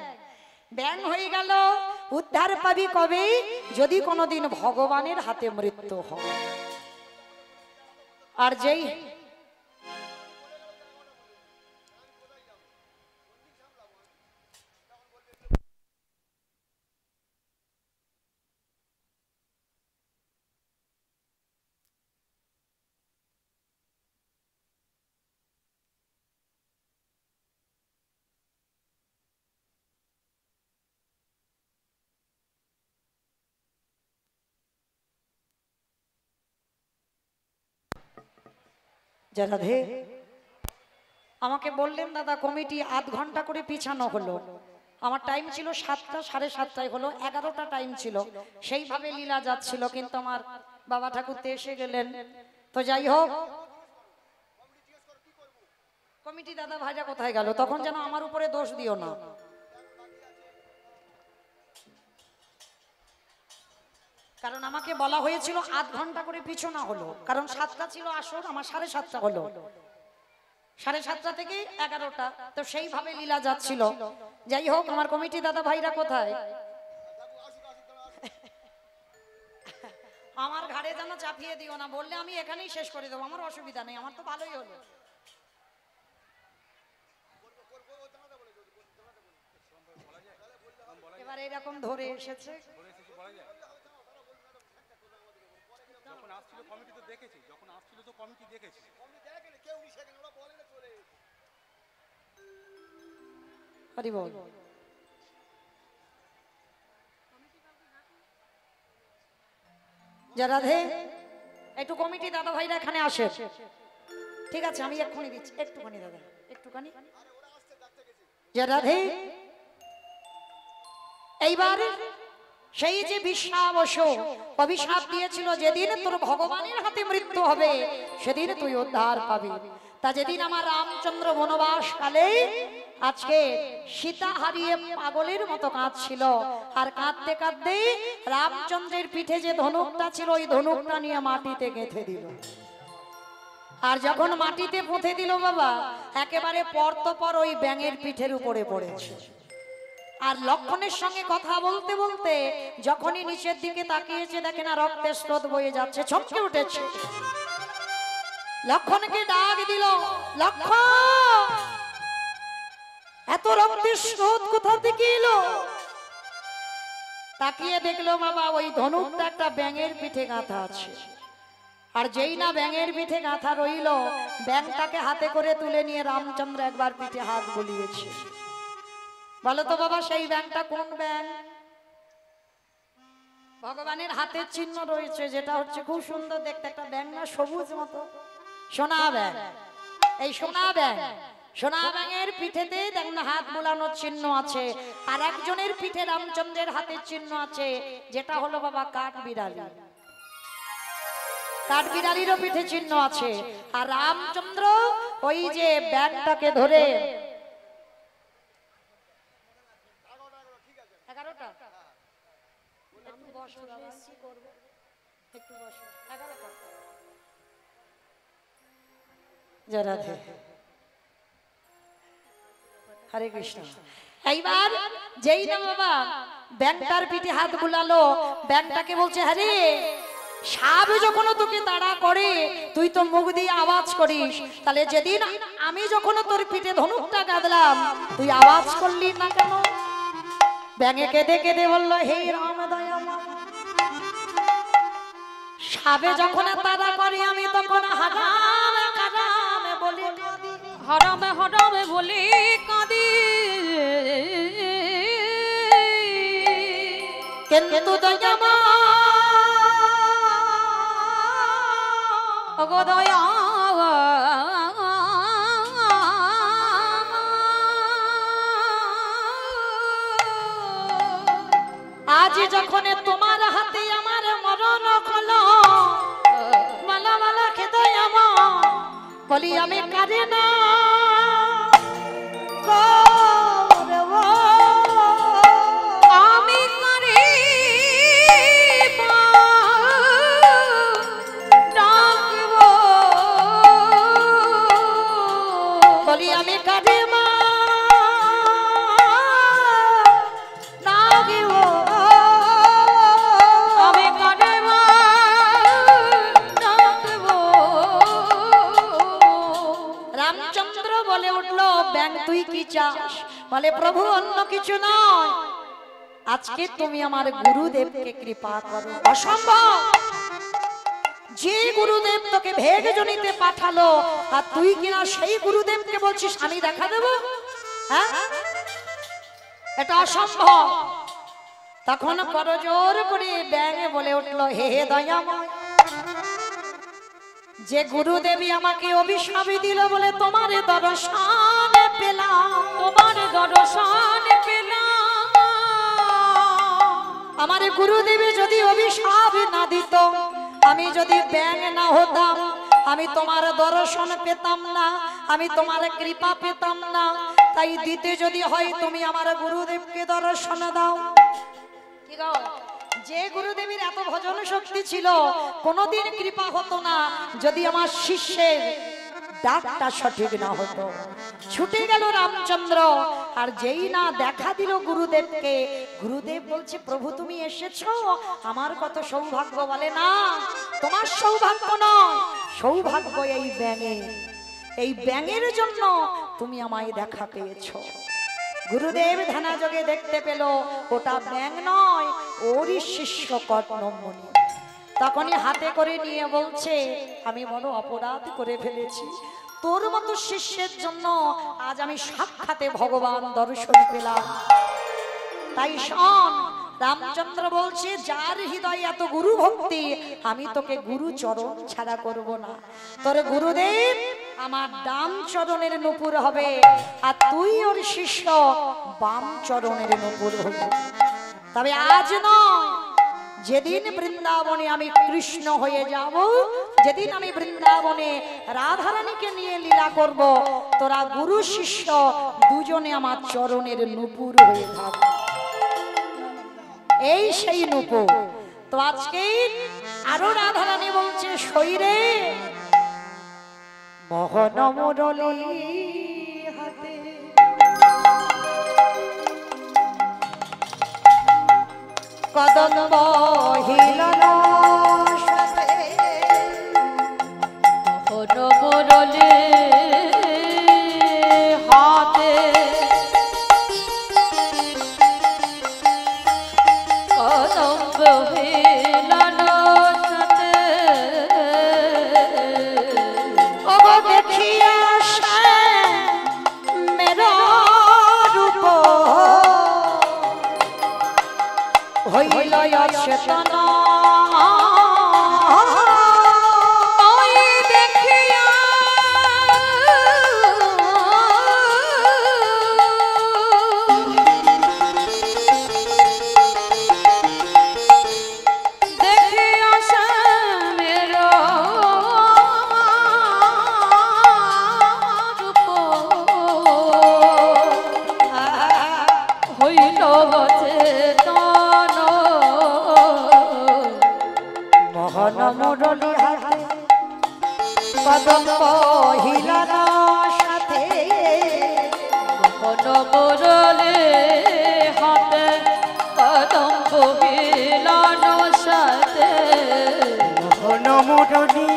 ব্যাং হয়ে গেল উদ্ধার পাবি কবে যদি কোনোদিন ভগবানের হাতে মৃত্যু হয় আর যেই জয় রাধে। আমাকে বললেন দাদা কমিটি আধ ঘন্টা করে পিছানো হলো। আমার টাইম ছিল 7টা, 7:30টায় হলো, 11টা টাইম ছিল, সেইভাবে লীলা যাচ্ছিল, কিন্তু আমার বাবা ঠাকুরতে এসে গেলেন। তো যাই হোক, কমিটি দাদা ভাইরা কোথায় গেল? তখন যেন আমার উপরে দোষ দিও না। কারণ আমাকে বলা হয়েছিল আধ ঘন্টা করে পিছনা হলো, কারণ 7টা ছিল আসর, আমার 7:30টা হলো, 7:30টা থেকে 11টা, তো সেইভাবে লীলা যাচ্ছিল। যাই হোক, আমার কমিটি দাদা ভাইরা কোথায়? আমার ঘাড়ে যেন চাপিয়ে দিও না, বললে আমি এখানেই শেষ করে দেবো, আমার অসুবিধা নেই, আমার তো ভালোই হলো। এবার এরকম ধরে এসেছে, যখন আসছিল কমিটি তো দেখেছি, যখন আসছিল তো কমিটি দেখেছি। হরি বল। জয় রাধে। একটু কমিটি দাদা ভাইরা এখানে আসে। ঠিক আছে, আমি এক্ষুনি দিচ্ছি, একটুখানি দাদা, একটুখানি। জয় রাধে। এইবার সেই যে বিশ্বাবশ অভিশাপ দিয়েছিল, যেদিন তোর ভগবানের হাতে মৃত্যু হবে সেদিন তুই উদ্ধার পাবি। তা যেদিন আমার রামচন্দ্র বনবাস কালে আজকে সীতা হারিয়ে পাগলের মতো কাঁদছিল, আর কাঁদতে কাঁদতে রামচন্দ্রের পিঠে যে ধনুকটা ছিল ওই ধনুকটা নিয়ে মাটিতে গেঁথে দিল। আর যখন মাটিতে পুঁতে দিল বাবা, একেবারে পরতপর ওই ব্যাঙের পিঠের উপরে পড়েছে। আর লক্ষণের সঙ্গে কথা বলতে বলতে যখনই নিচের দিকে তাকিয়েছে, দেখে না রক্তের স্রোত বয়ে যাচ্ছে, চমকে উঠেছে। লক্ষণকে ডাক দিল, লক্ষণ, এত রক্তের স্রোত কোথা থেকে এলো? তাকিয়ে দেখলো বাবা, ওই ধনুকটা একটা ব্যাঙের পিঠে গাঁথা আছে। আর যেই না ব্যাঙের পিঠে গাঁথা রইল, ব্যাঙটাকে হাতে করে তুলে নিয়ে রামচন্দ্র একবার পিঠে হাত বুলিয়েছে। বলো তো বাবা, সেই ব্যাঙটা কোন ব্যাঙ? ভগবানের হাতের চিহ্ন রয়েছে, যেটা হচ্ছে খুব সুন্দর দেখতে, একটা ব্যাঙ না, সবুজ মতো, সোনা ব্যাঙ। এই সোনা ব্যাঙ, সোনা ব্যাঙের পিঠেতে দেখ না হাত বোলানোর চিহ্ন আছে। আর একজনের পিঠে রামচন্দ্রের হাতের চিহ্ন আছে, যেটা হলো বাবা কাঠ বিড়ালি। কাঠ বিড়ালিরও পিঠে চিহ্ন আছে। আর রামচন্দ্র ওই যে ব্যাঙটাকে ধরে, 11টা, একটু বসো বাবা, কি করবো, একটু বসো, 11টা। জয় রাধে। হরে কৃষ্ণ। এইবার যেই না বাবা ব্যাংটার পিঠে হাত বুলালো, ব্যাংটাকে বলছে, হ্যারে সাপ যখন তোকে তাড়া করে তুই তো মুখ দিয়ে আওয়াজ করিস, তাহলে যেদিন আমি যখন তোর পিঠে ধনুকটা গাঁদলাম তুই আওয়াজ করলি না কেন? ব্যাঙে কেঁদে কেঁদে বললো, হে রাম দয়াময়, সাপে যখন তাড়া করে আমি তখন হারামে কারামে বলি, হরমে হরমে বলি কাঁদি, কিন্তু দয়াময় ওগো দয়া আজ যখন তোমার হাতে আমার মরণ হলো, মালা মালা খেতে বলি আমি কাঁদি না করবো, আমি করি ডাকব, বলি আমি কাঁদি মা নাগিব, আমি কাঁদব ডাকব। রামচন্দ্র বলে উঠলো, ব্যাং তুই কি চাস? বলে প্রভু অন্য কিছু নয়, আজকে তুমি আমার গুরুদেবকে কৃপা করো। অসম্ভব, যে গুরুদেব তোকে ভেগ জনিতে পাঠালো আর তুই কিনা সেই গুরুদেবকে বলছিস আমি দেখা দেব? হ্যাঁ, এটা অসম্ভব। তখন করজোর করে ব্যাঙে বলে উঠলো, হে হে দয়াময়, যে গুরুদেবী আমাকে অভিশাপ দিল বলে তোমার দর্শন পেলাম, তোমার দর্শন পেলাম। আমার গুরুদেবী যদি অভিশাপ না দিত, আমি যদি ব্যাঙ না হতাম, আমি তোমার দর্শন পেতাম না, আমি তোমার কৃপা পেতাম না। তাই দিতে যদি হয় তুমি আমার গুরুদেবকে দর্শন দাও। কি গো, যে গুরুদেবীর এত ভজন শক্তি ছিল কোনোদিন কৃপা হতো না যদি আমার শিষ্যের ডাকটা সঠিক না হতো। ছুটে গেল রামচন্দ্র, আর যেই না দেখা দিল গুরুদেবকে, গুরুদেব বলছে প্রভু তুমি এসেছো, আমার কত সৌভাগ্য। বলে না, তোমার সৌভাগ্য নয়, সৌভাগ্য এই ব্যাঙের। এই ব্যাঙের জন্য তুমি আমায় দেখা পেয়েছো। গুরুদেব ধ্যানাযোগে দেখতে পেল ওটা ব্যাঙ নয়, ওরই শিষ্য কর্ণমণি। তখনই হাতে করে নিয়ে বলছে আমি বড় অপরাধ করে ফেলেছি, তোর মতো শিষ্যের জন্য আজ আমি সাক্ষাতে ভগবান দর্শন পেলাম। তাই শোন, রামচন্দ্র বলছে যার হৃদয়ে এত গুরু ভক্তি, আমি তোকে গুরু চরণ ছাড়া করব না। তোর গুরুদেব আমার ডান চরণের নূপুর হবে, আর তুই ওর শিষ্য বাম চরণের নূপুর হবে। তবে আজ নয়, যেদিন বৃন্দাবনে আমি কৃষ্ণ হয়ে যাব, যেদিন আমি বৃন্দাবনে রাধারানীকে নিয়ে লীলা করব, তোরা গুরু শিষ্য দুজনে আমার চরণের নূপুর হয়ে থাকবে। এই সেই নূপুর। তো আজকে আরো রাধারানী বলছে শরীরে মোহন মুরলী হাতে, কদম্ব হিলন সাথে, মোহন মুরলী হাতে, কদম্ব হিলন সাথে, ওগো দেখিয়া মেরা রূপ হইল অচেতন, ওই দেখিয়া দেখিয়া শ্যামের রূপ হইল অচেতন, মোহন মুরলী হাতে, কদম্ব হিলন সাথে, মোহন মুরলী হাতে, কদম্ব হিলন সাথে, মোহন মুরলী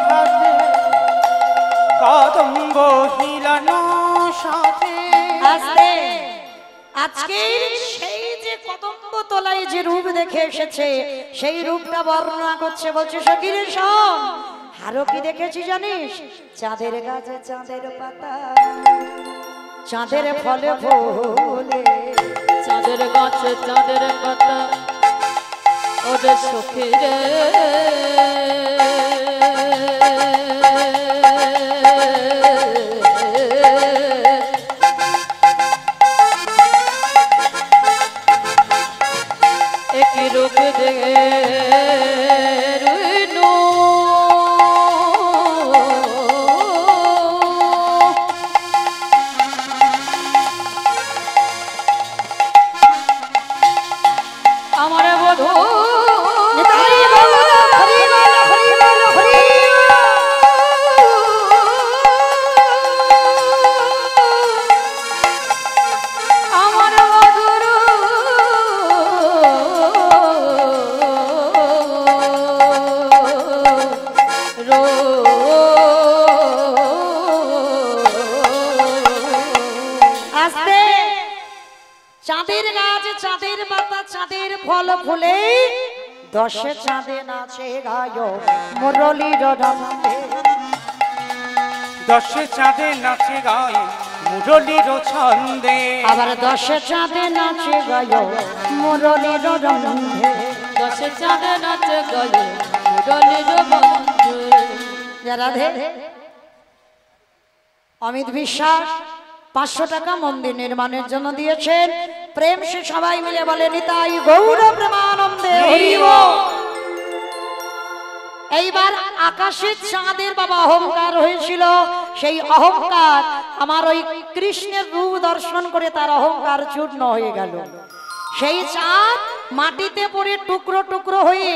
হাতে, কদম্ব হিলন সাথে। আজকে আজকের সেই যে কদম্ব তলায় যে রূপ দেখে এসেছে, সেই রূপটা বর্ণনা করছে। বলছে সখীরে শোন, আরো কি দেখেছি জানিস? চাঁদের গাছে চাঁদের পাতা, চাঁদের ফলে ফুলে, চাঁদের গাছে চাঁদের পাতা, ওরে সখী রে, একই রূপ দেখে রইনু, আমার বধূ আমার বধূর আস্তে চাঁদের গাছ চাঁদের পাতা চাঁদের ফল ফুলে, দশে চাঁদে নাচে গায় মুরলীর রন্ধে। দশে চাঁদে নাচে গায়ে মুরলীর ছন্দে, আবার দশে চাঁদে নাচে গায় মুরলীর রন্ধে। দশে চাঁদে নাচে গলে মুরলীর বন্ধে, রাধে। অমিত বিশ্বাস 500 টাকা মন্দির নির্মাণের জন্য দিয়েছেন। প্রেম সে সবাই মিলে বলে নিতাই গৌর প্রেমানন্দে হরি বল। এইবার আকাশের চাঁদের বাবা অহংকার হয়েছিল, সেই অহংকার আমার ওই কৃষ্ণের রূপ দর্শন করে তার অহংকার চূর্ণ হয়ে গেল। সেই চাঁদ মাটিতে পড়ে টুকরো টুকরো হয়ে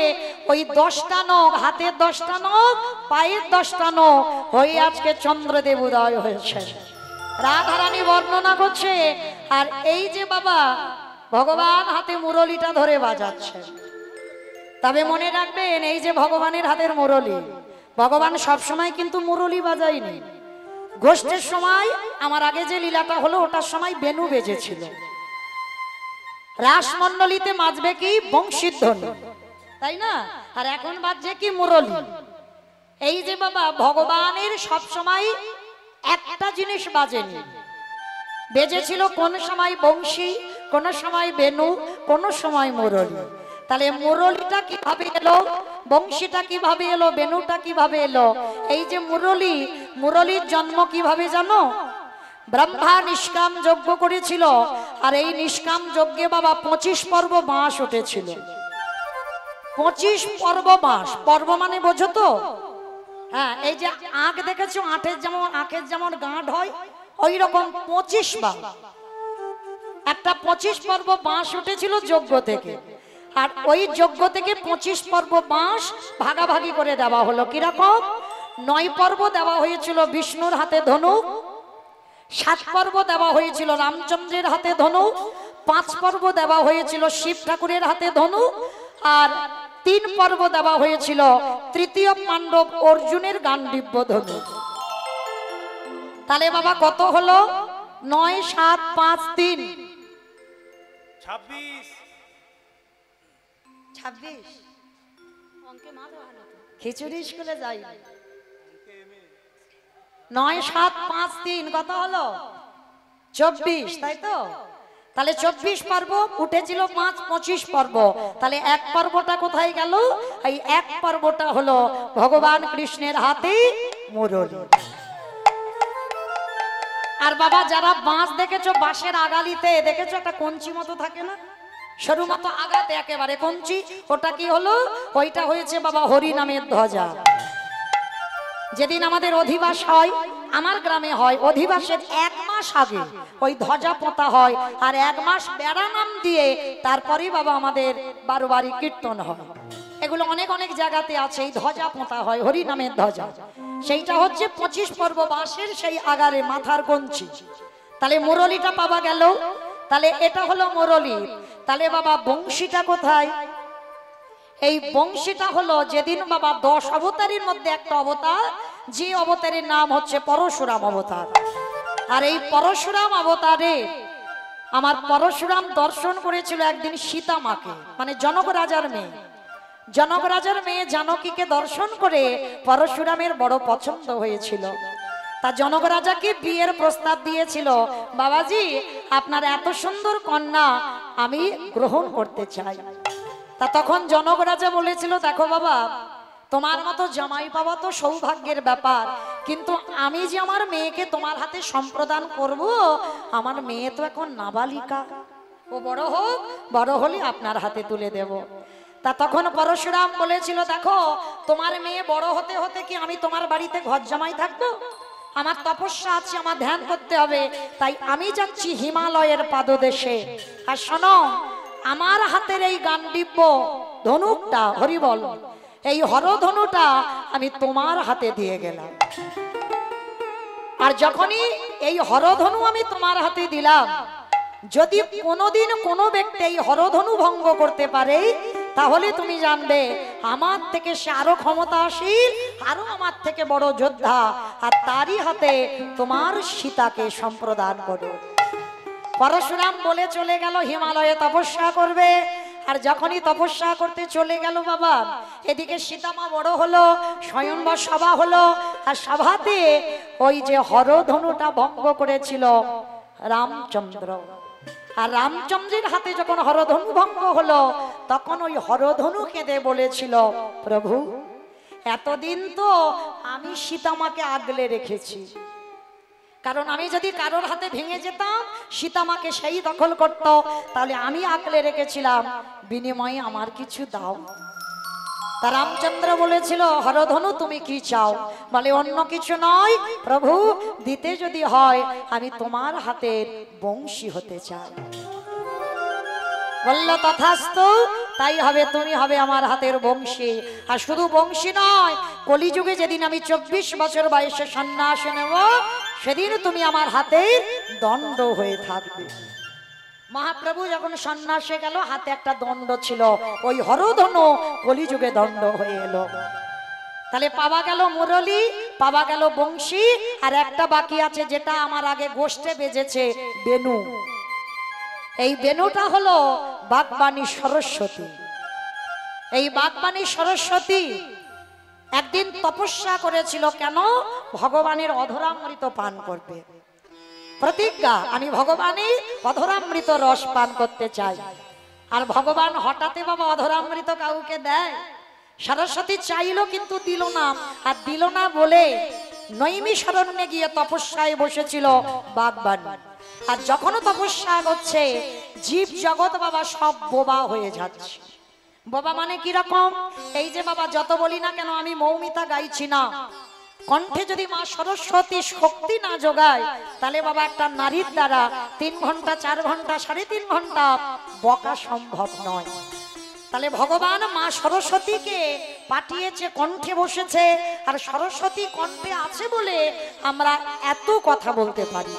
ওই 10টা নখ, হাতের 10টা নখ, পায়ের 10টা নখ হয়ে আজকে চন্দ্রদেব উদয় হয়েছে। রাধারানী বর্ণনা করছে, আর এই যে বাবা ভগবান হাতে মুরলিটা ধরে বাজাচ্ছে। তবে মনে রাখবেন, এই যে ভগবানের হাতের মুরলি, ভগবান সবসময় কিন্তু মুরলি বাজায়নি। গোষ্ঠের সময় আমার আগে যে লীলাটা হলো ওটার সময় বেনু বেজেছিল। রাসমণ্ডলীতে বাজবে কি বংশীধ্বনি, তাই না? আর এখন বাজছে কি মুরলি। এই যে বাবা ভগবানের সব সময় একটা জিনিস বাজেনি, বেজেছিল কোন সময় বংশী, কোন সময় বেনু, কোন সময় মুরলি। তাহলে মুরলিটা কিভাবে এলো, বংশীটা কিভাবে এলো, বেনুটা কিভাবে এলো? এই যে মুরলি, মুরলির জন্ম কিভাবে জানো? ব্রহ্মা নিষ্কাম যজ্ঞ করেছিল, আর এই নিষ্কাম যজ্ঞে বাবা 25 পর্ব বাঁশ উঠেছিল। 25 পর্ব বাঁশ, পর্ব মানে বোঝো তো? হ্যাঁ, এই যে আখ দেখেছো, আখের যেমন গাঁট হয়, ওই রকম 25 বার একটা 25 পর্ব বাঁশ উঠেছিল যজ্ঞ থেকে। আর ওই যজ্ঞ থেকে 25 পর্ব বাঁশ ভাগাভাগি করে দেওয়া হলো। কিরকম? 9 পর্ব দেওয়া হয়েছিল বিষ্ণুর হাতে ধনুক, 7 পর্ব দেওয়া হয়েছিল রামচন্দ্রের হাতে ধনুক, 5 পর্ব দেওয়া হয়েছিল শিব ঠাকুরের হাতে ধনুক, আর 3 পর্ব দেওয়া হয়েছিল তৃতীয় পাণ্ডব অর্জুনের গান্ডীব্য ধনুক। তাহলে বাবা কত হলো? 9, 7, 5, 3 26 26। খিচুড়ি স্কুলে যাই। 9, 7, 5, 3 কত হলো? 24, তাই তো? তাহলে 24 পর্ব উঠেছিল, 5, 25 পর্ব। তাহলে এক পর্বটা কোথায় গেল? এই এক পর্বটা হলো ভগবান কৃষ্ণের হাতে মুরলি। আর বাবা যারা বাঁশ দেখেছো, বাঁশের আগালিতে দেখেছো একটা কঞ্চি মতো থাকে না, সরু মতো আগাতে একেবারে কঞ্চি, ওটা কি হলো? ওইটা হয়েছে বাবা হরি নামের ধ্বজা। যেদিন আমাদের অধিবাস হয়, আমার গ্রামে হয়, অধিবাসের 1 মাস আগে ওই ধ্বজা পোঁতা হয়, আর 1 মাস বেড়া নাম দিয়ে তারপরেই বাবা আমাদের 12 বাড়ি কীর্তন হয়। এগুলো অনেক অনেক জায়গাতে আছে, এই ধ্বজা পোঁতা হয় হরি নামের ধ্বজা। সেইটা হচ্ছে 25 পর্ব বাঁশের সেই আগারে মাথার কঞ্চি। তাহলে মুরলিটা পাওয়া গেল। তাহলে এটা হলো মুরলি। তাহলে বাবা বংশীটা কোথায়? এই বংশীটা হলো যেদিন বাবা 10 অবতারের মধ্যে একটা অবতার, যে অবতারের নাম হচ্ছে পরশুরাম অবতার। আর এই পরশুরাম অবতারে আমার পরশুরাম দর্শন করেছিল একদিন সীতা মাকে, মানে জনক রাজার মেয়ে। জনক রাজার মেয়ে জানকীকে দর্শন করে পরশুরামের বড় পছন্দ হয়েছিল। তা জনক রাজাকে বিয়ের প্রস্তাব দিয়েছিল, বাবাজি আপনার এত সুন্দর কন্যা আমি গ্রহণ করতে চাই। তা তখন জনক রাজা বলেছিল, দেখো বাবা তোমার মতো জামাই পাওয়া তো সৌভাগ্যের ব্যাপার, কিন্তু আমি যে আমার মেয়েকে তোমার হাতে সম্প্রদান করব, আমার মেয়ে তো এখন নাবালিকা, ও বড় হোক, বড় হলে আপনার হাতে তুলে দেব। তা তখন পরশুরাম বলেছিল, দেখো তোমার মেয়ে বড় হতে হতে কি আমি তোমার বাড়িতে ঘর জামাই থাকবো? আমার তপস্যা আছে, আমার ধ্যান করতে হবে, তাই আমি যাচ্ছি হিমালয়ের পাদদেশে। আর শোনো, আমার হাতের এই গান্ডীব্য ধনুকটা, হরি বল, এই হরধনুটা আমি তোমার হাতে দিয়ে গেলাম। আর যখনই এই হরধনু আমি তোমার হাতে দিলাম, যদি কোনোদিন কোনো ব্যক্তি এই হরধনু ভঙ্গ করতে পারে, তাহলে তুমি জানবে আমার থেকে সে আরো ক্ষমতাশীল, আরো আমার থেকে বড় যোদ্ধা, আর তারই হাতে তোমার সীতাকে সম্প্রদান করো। পরশুরাম বলে চলে গেল হিমালয়ে তপস্যা করবে। আর যখনই তপস্যা করতে চলে গেল বাবা, এদিকে সীতামা বড় হলো, স্বয়ংবর সভা হলো, আর সভাতে ওই যে হরধনুটা ভঙ্গ করেছিল রামচন্দ্র, আর রামচন্দ্রের হাতে যখন হরধনু ভঙ্গ হলো, তখন ওই হরধনু কেঁদে বলেছিল, প্রভু এতদিন তো আমি সীতামাকে আগলে রেখেছি, কারণ আমি যদি কারোর হাতে ভেঙে যেতাম সীতামাকে সেই দখল করত, তাহলে আমি আগলে রেখেছিলাম, বিনিময়ে আমার কিছু দাও। তা রামচন্দ্র বলেছিল, হরধনু তুমি কি চাও? বলে অন্য কিছু নয় প্রভু, দিতে যদি হয় আমি তোমার হাতের বংশী হতে চাই। বলল তথাস্তু, তাই হবে, তুমি হবে আমার হাতের বংশী। আর শুধু বংশী নয়, কলিযুগে যেদিন আমি 24 বছর বয়সে সন্ন্যাস নেব, সেদিন তুমি আমার হাতের দণ্ড হয়ে থাকবে। মহাপ্রভু যখন সন্ন্যাসে গেল, হাতে একটা দণ্ড ছিল, ওই হরধনু কলিযুগে দণ্ড হয়ে এলো। তাহলে পাওয়া গেল মুরলী, পাওয়া গেল বংশী, আর একটা বাকি আছে যেটা আমার আগে গোষ্ঠে বেজেছে, বেনু। এই বেনুটা হলো বাগবানী সরস্বতী। এই বাগবানী সরস্বতী একদিন তপস্যা করেছিল, কেন? ভগবানের অধরামৃত পান করবে। প্রতিজ্ঞা, আমি ভগবানের অধরামৃত রস পান করতে চাই। আর ভগবান হঠাৎই বাবা অধরামৃত কাউকে দেয়? সরস্বতী চাইলো কিন্তু দিল না। আর দিল না বলে নৈমিষারণ্যে গিয়ে তপস্যায় বসেছিল বাগবানী। আর যখন তপস্যা করছে, জীব জগৎ বাবা সব বোবা হয়ে যাচ্ছে। বোবা মানে কিরকম? এই যে বাবা যত বলি না কেন আমি মৌমিতা গাইছি না, কণ্ঠে যদি মা সরস্বতী শক্তি না যোগায়, তাহলে বাবা একটা নারীর দ্বারা 3 ঘন্টা 4 ঘন্টা 3.5 ঘন্টা বকা সম্ভব নয়। তাহলে ভগবান মা সরস্বতীকে পাঠিয়েছে, কণ্ঠে বসেছে। আর সরস্বতী কণ্ঠে আছে বলে আমরা এত কথা বলতে পারি।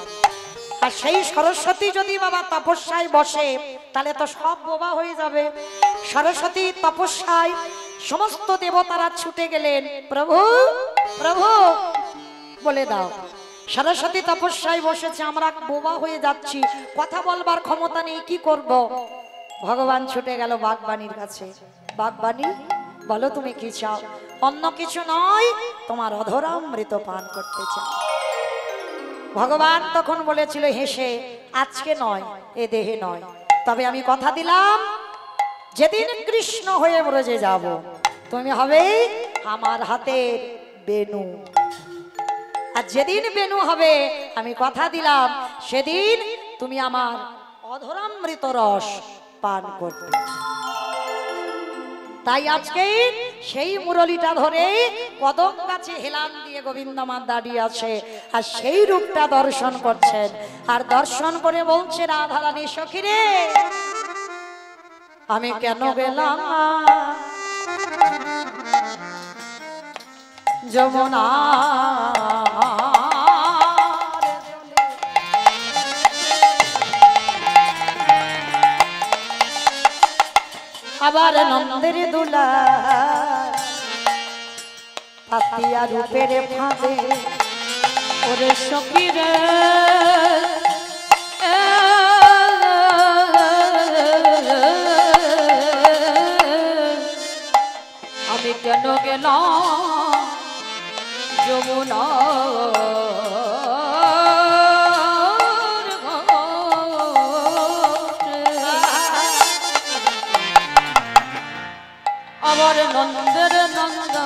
আর সেই সরস্বতী যদি বাবা তপস্যায় বসে, তাহলে তো সব বোবা হয়ে যাবে। সরস্বতী তপস্যায় সমস্ত দেবতারা ছুটে গেলেন, প্রভু প্রভু বলে দাও। সরস্বতী তপস্যায় বসেছে, আমরা বোবা হয়ে যাচ্ছি, কথা বলবার ক্ষমতা নেই, কি করব? ভগবান ছুটে গেল বাগবানীর কাছে। বাগবানী বলো তুমি কি চাও? অন্য কিছু নয়, তোমার অধরামৃত পান করতে চাও। ভগবান তখন বলেছিল হেসে, আজকে নয়, এ দেহে নয়, তবে আমি কথা দিলাম, যেদিন কৃষ্ণ হয়ে ব্রজে যাব, তুমি হবে আমার হাতের বেনু। আর যেদিন বেনু হবে, আমি কথা দিলাম, সেদিন তুমি আমার অধরামৃত রস পান করবে। তাই আজকে সেই মুরলীটা ধরে কদম গাছে হেলান দিয়ে গোবিন্দমা দাঁড়িয়ে আছে, আর সেই রূপটা দর্শন করছেন। আর দর্শন করে বলছে, রাধারানী সখীরে, আমি কেন গেলাম যমুনা, আবার নন্দের দুলা পাতিয়া রূপের ফাঁদে, ওরে সখীরে আমি কেন গেলাম যমুনা, আবার নন্দের নন্দ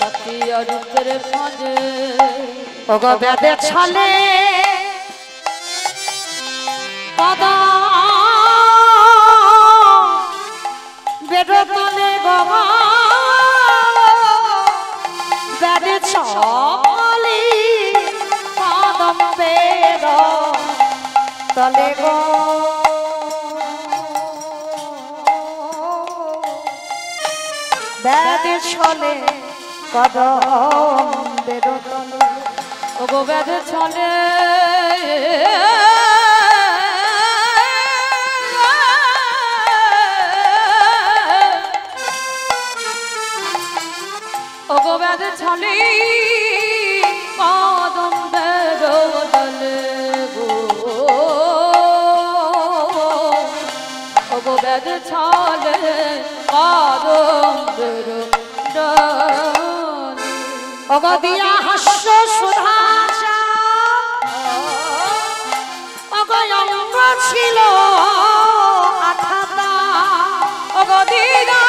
পাতিয়া রূপের ফাঁদে, ওগো বেদে ছলে পদা বেদ তলে গবা, বেদে ছলে পদম বেদ তলে গো, বেদে ছলে কদম বেদ তলে, ওগো বেদে ছলে ওগো বেদে ছলে কদম বেদ তলে গো, ওগো বেদে ছলে কদম বেদ তলে, ওগো দিয়া হাস্য সুধা, ওগো অঙ্গ ছিল আঠাতা, ওগো দিদা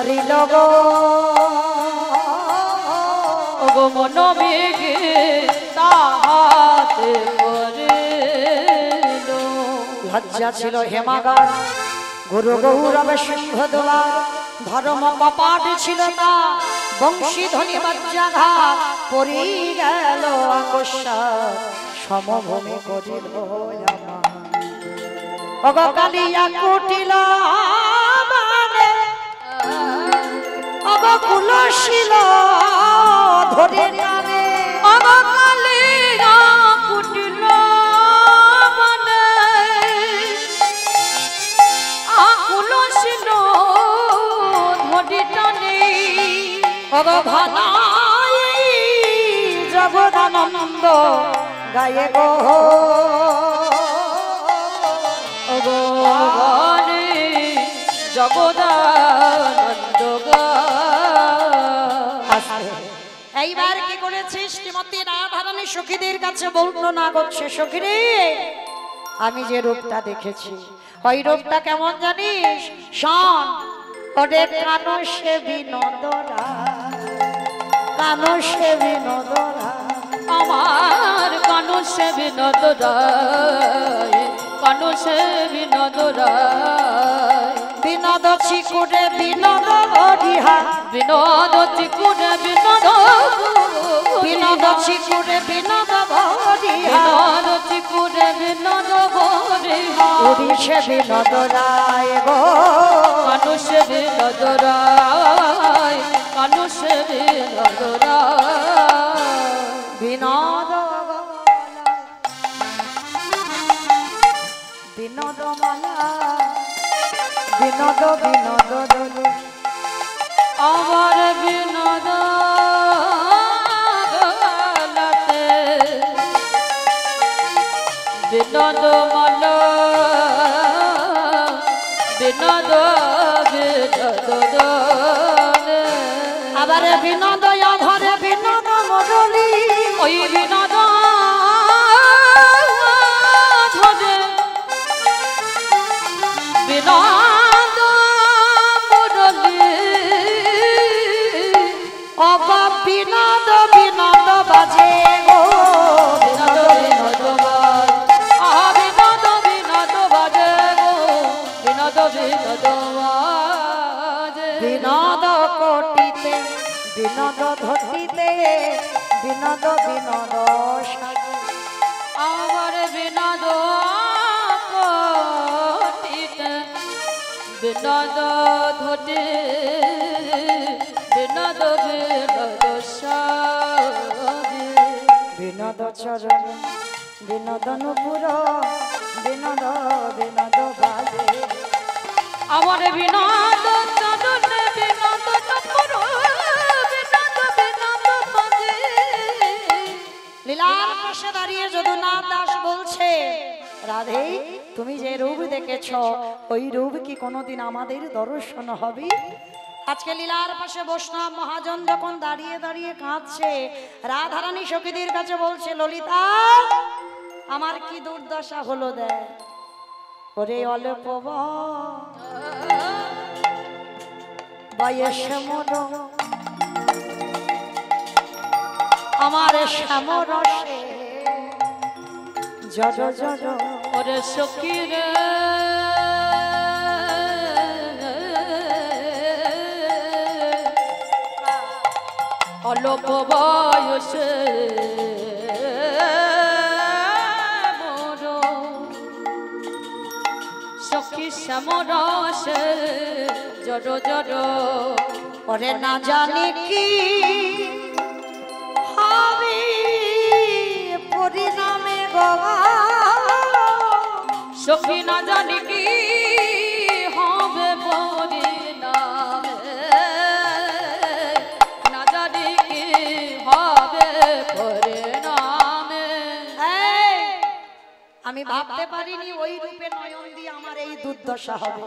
করিল গো ওগো মন বেগে তাহাতে করিল লজ্জা ছিল হেমাগার গুরু গৌরবে সিংহ দোলার ধর্ম কপাট ছিল না বংশী ধ্বনি বাজ্যাঘা পরি গেল আকস্মা সমভূমি করিল আমার অগ কালিয়া কুটিল মানে অগ কুলশীল ধরে নামে অবকালিরা কুটিল মনে আকুলশীল ধরি টানে অগ ভানাই জগদানন্দ গায়ে গো ভগবানে জগদানন্দ এইবার কি করেছিস শ্রীমতী রাধারানী সখীদের কাছে বর্ণনা করছে সখী রে আমি যে রূপটা দেখেছি ওই রূপটা কেমন জানিস শোন ওরে কানো সে বিনোদরা কানো সে বিনোদরা আমার কানু সে বিনোদ রায় কানু সে বিনোদ রায় বিনোদ চিকুরে বিনোদ বরিহা বিনোদ চিকুরে বিনোদ বিনোদ চিকুরে বিনোদ বরিহা বিনোদ চিকুরে বিনোদ বরিহা উড়িষে বিনোদ রায় গো কানু সে বিনোদ রায় কানু সে বিনোদ রায় বিনোদ বিনোদ মালা বিনোদ বিনোদ দোলে আমার বিনোদ গলাতে বিনোদ মাল বিনোদ বিনোদ দোলে আবার বিনোদ অধরে বিনোদ মরলি ওই বিনোদ ধরে বিনোদ মুরলি অবা বিনোদ বিনোদ বাজে গো বিনোদ বিনোদ বাজ আহা বিনোদ বিনোদ বাজে গো বিনোদ বিনোদ বাজে বিনোদ কোটিতে বিনোদ ধটিতে বিনোদ বিনোদ সাজে আমার বিনোদ কোটিতে বিনোদ ধটে বিনোদ বিনোদ সাজে বিনোদ চরণ বিনোদন পুর বিনোদ বিনোদ বাজে আমার বিনোদ চরণে বিনোদ নপুর বিনোদ বিনোদ বাজে লীলার পাশে দাঁড়িয়ে যদুনাথ দাস বলছে রাধে তুমি যে রূপ দেখেছ ওই রূপ কি কোনোদিন আমাদের দর্শন হবে আজকে লীলার পাশে বৈষ্ণব মহাজন যখন দাঁড়িয়ে দাঁড়িয়ে কাঁদছে রাধারানী সখীদের কাছে বলছে ললিতা আমার কি দুর্দশা হলো দেখ ওরে অল্প বয়স মন আমার শ্যামরসে জজ জজ ওরে সখী রে অল্প বয়সে মোর সখী শ্যামরসে জড় জড় ওরে না জানি কি হবে পরিণামে বাবা সখী না জানি কি হবে পরিণামে না জানি কি হবে পরিণামে এই, আমি ভাবতে পারিনি ওই রূপে নয়ন দিয়ে আমার এই দুর্দশা হবে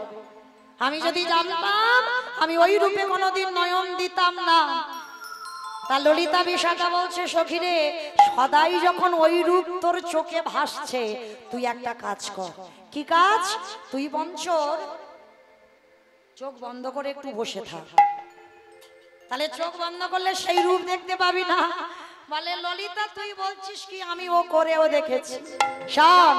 আমি যদি জানতাম আমি ওই রূপে কোনোদিন নয়ন দিতাম না তা ললিতা বিশাখা বলছে সখীরে সদাই যখন ওই রূপ তোর চোখে ভাসছে তুই একটা কাজ কর কি কাজ তুই বঞ্চর চোখ বন্ধ করে একটু বসে থাক, তাহলে চোখ বন্ধ করলে সেই রূপ দেখতে পাবি না। বলে ললিতা তুই বলছিস কি, আমি ও করেও দেখেছি। শোন,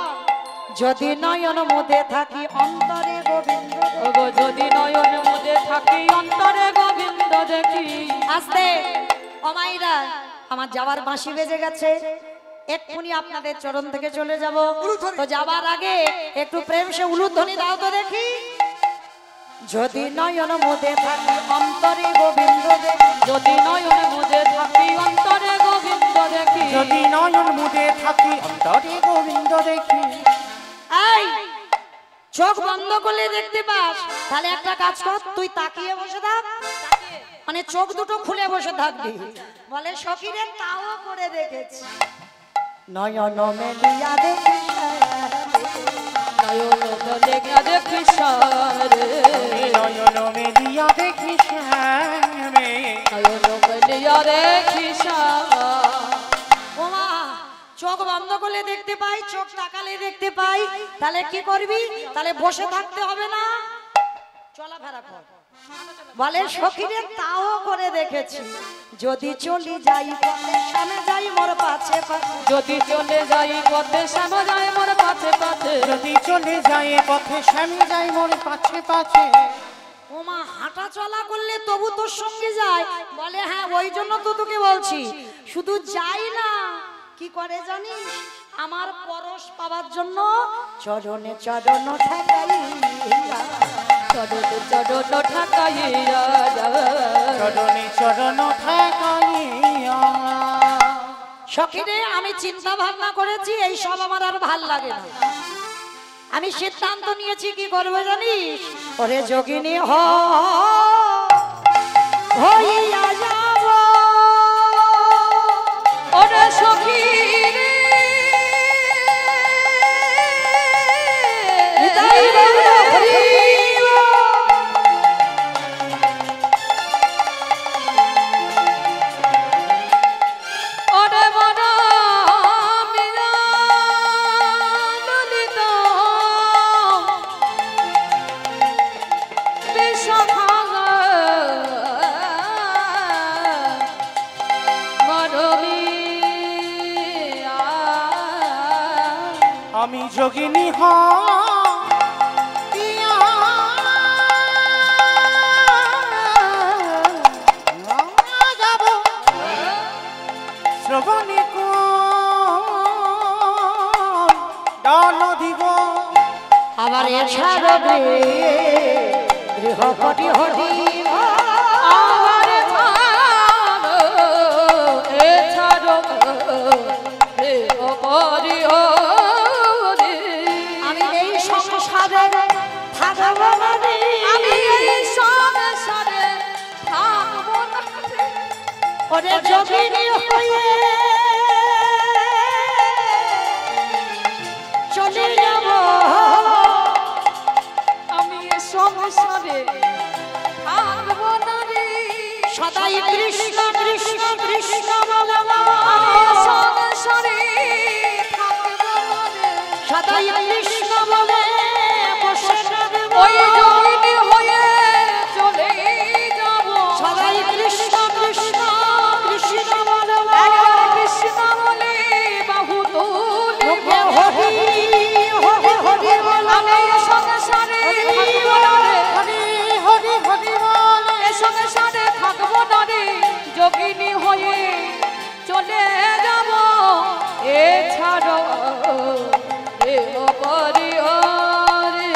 যদি নয়ন মুদে থাকি অন্তরে গোবিন্দ, ওগো যদি নয়ন মুদে থাকি অন্তরে গোবিন্দ দেখি। আস্তে অমাইরা, আমার যাওয়ার বাঁশি বেজে গেছে, এক্ষুনি আপনাদের চরণ থেকে চলে যাব। তো যাবার আগে একটু প্রেম সে উলুধ্বনি দাও তো দেখি। যদি নয়ন মুদে থাকি অন্তরে গোবিন্দ দেখি, যদি নয়ন মুদে থাকি অন্তরে গোবিন্দ দেখি। যদি নয়ন মুদে থাকি অন্তরে গোবিন্দ দেখি। এই চোখ বন্ধ করলে দেখতে পাস, তাহলে একটা কাজ কর, তুই তাকিয়ে বসে থাক, মানে চোখ দুটো খুলে বসে থাকবি। বলে সখীরে তাও করে দেখেছি, নয়ন মেলিয়া দেখি নয়ন মেলিয়া দেখি সারে, নয়ন মেলিয়া দেখি শ্যামে, নয়ন মেলিয়া দেখি সারে। ওমা চোখ বন্ধ করলে দেখতে পাই, চোখ তাকালে দেখতে পাই, তাহলে কি করবি? তাহলে বসে থাকতে হবে না, চলাফেরা কর। বলে সখীরে তাও করে দেখেছি, যদি চলি যাই পথে সামনে যাই মোর পাছে পাছে, যদি চলে যাই পথে শ্যামা যায় মোর পাছে পাছে। যদি চলে যায় পথে শ্যামে যায় মোর পাছে পাছে। ওমা হাঁটা চলা করলে তবু তোর সঙ্গে যায়। বলে হ্যাঁ, ওই জন্য তো তোকে বলছি, শুধু যাই না, কি করে জানিস? আমার পরশ পাওয়ার জন্য চরণে চরণ ঠেকাইয়া, চরণ চরণ ঠাকাইয়া, চরণে চরণ ঠাকাইয়া। সখীরে আমি চিন্তা ভাবনা করেছি, এই সব আমার আর ভাল লাগে না। আমি সিদ্ধান্ত নিয়েছি কি করবো জানিস? ওরে যোগিনী হইয়া যাব, ওরে সখী রে, হৃদয় বন্ধ হইব। ওরে বড় মিলা ললিত বিশ্বভাগা মরমিয়া। আমি যোগিনী হইয়া যাব, শ্রবণে ডাল দিব। আবার এছাড়া গৃহপতি হরিব, আমার ছাড়ো এ ছাড়ো রে অপরি হরি। আমি এই সংসারে থাকব না রে, আমি এই সংসারে থাকবো না রে। ওরে যোগিনী হয়ে চলে যাব, আমি এই সংসারে থাকবো না রে। সদাই কৃষ্ণ কৃষ্ণ কৃষ্ণ বলব, আমি এই সংসারে থাকবো না রে। সদাই কৃষ্ণ বলে বসে থাকব, ওই যোগিনী হয়ে চলে যাব। সদাই কৃষ্ণ কৃষ্ণ কৃষ্ণ বলব, একবার কৃষ্ণ বলে বাহু তুলিব। মুখে হরি হরি হরি বল, আমি এ সংসারে থাকবো না রে। হরি হরি হরি বলে এ সংসারে থাকবো না রে। যোগিনী হয়ে চলে যাব, এছাড়া এ অপরি হরি,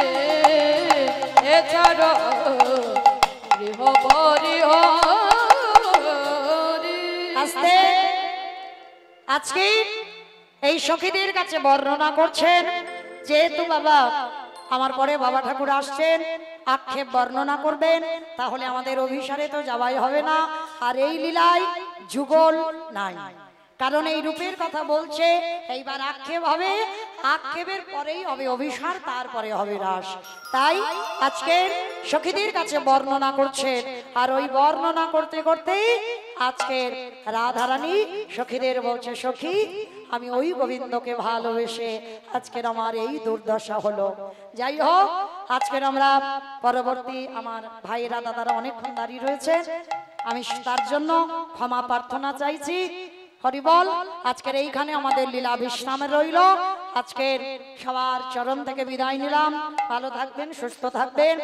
এছাড়া এ অপরি হরি। আস্তে আজকে এই সখীদের কাছে বর্ণনা করছেন, যেহেতু বাবা আমার পরে বাবা ঠাকুর আসছেন, আক্ষেপ বর্ণনা করবেন, তাহলে আমাদের অভিসারে তো যাওয়াই হবে না। আর এই লীলায় যুগল নাই, কারণ এই রূপের কথা বলছে। এইবার আক্ষেপ হবে, আক্ষেপের পরেই হবে অভিসার, তারপরে হবে রাস। তাই আজকের সখীদের কাছে বর্ণনা করছেন, আর ওই বর্ণনা করতে করতেই আজকের রাধারানী সখীদের বলছে, সখী আমি ওই গোবিন্দকে ভালোবেসে আজকের আমার এই দুর্দশা হলো। যাই হোক, আজকের আমরা পরবর্তী আমার ভাইয়েরা দাদারা অনেকক্ষণ দাঁড়িয়ে রয়েছে, আমি তার জন্য ক্ষমা প্রার্থনা চাইছি। হরিবল। আজকের এইখানে আমাদের লীলা বিশ্রামে রইল। আজকের সবার চরণ থেকে বিদায় নিলাম। ভালো থাকবেন, সুস্থ থাকবেন।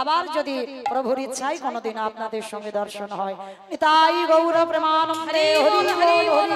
আবার যদি প্রভুর ইচ্ছায় কোনোদিন আপনাদের সঙ্গে দর্শন হয়, তাই গৌর প্রেমানন্দে হরি বল, হরি বল।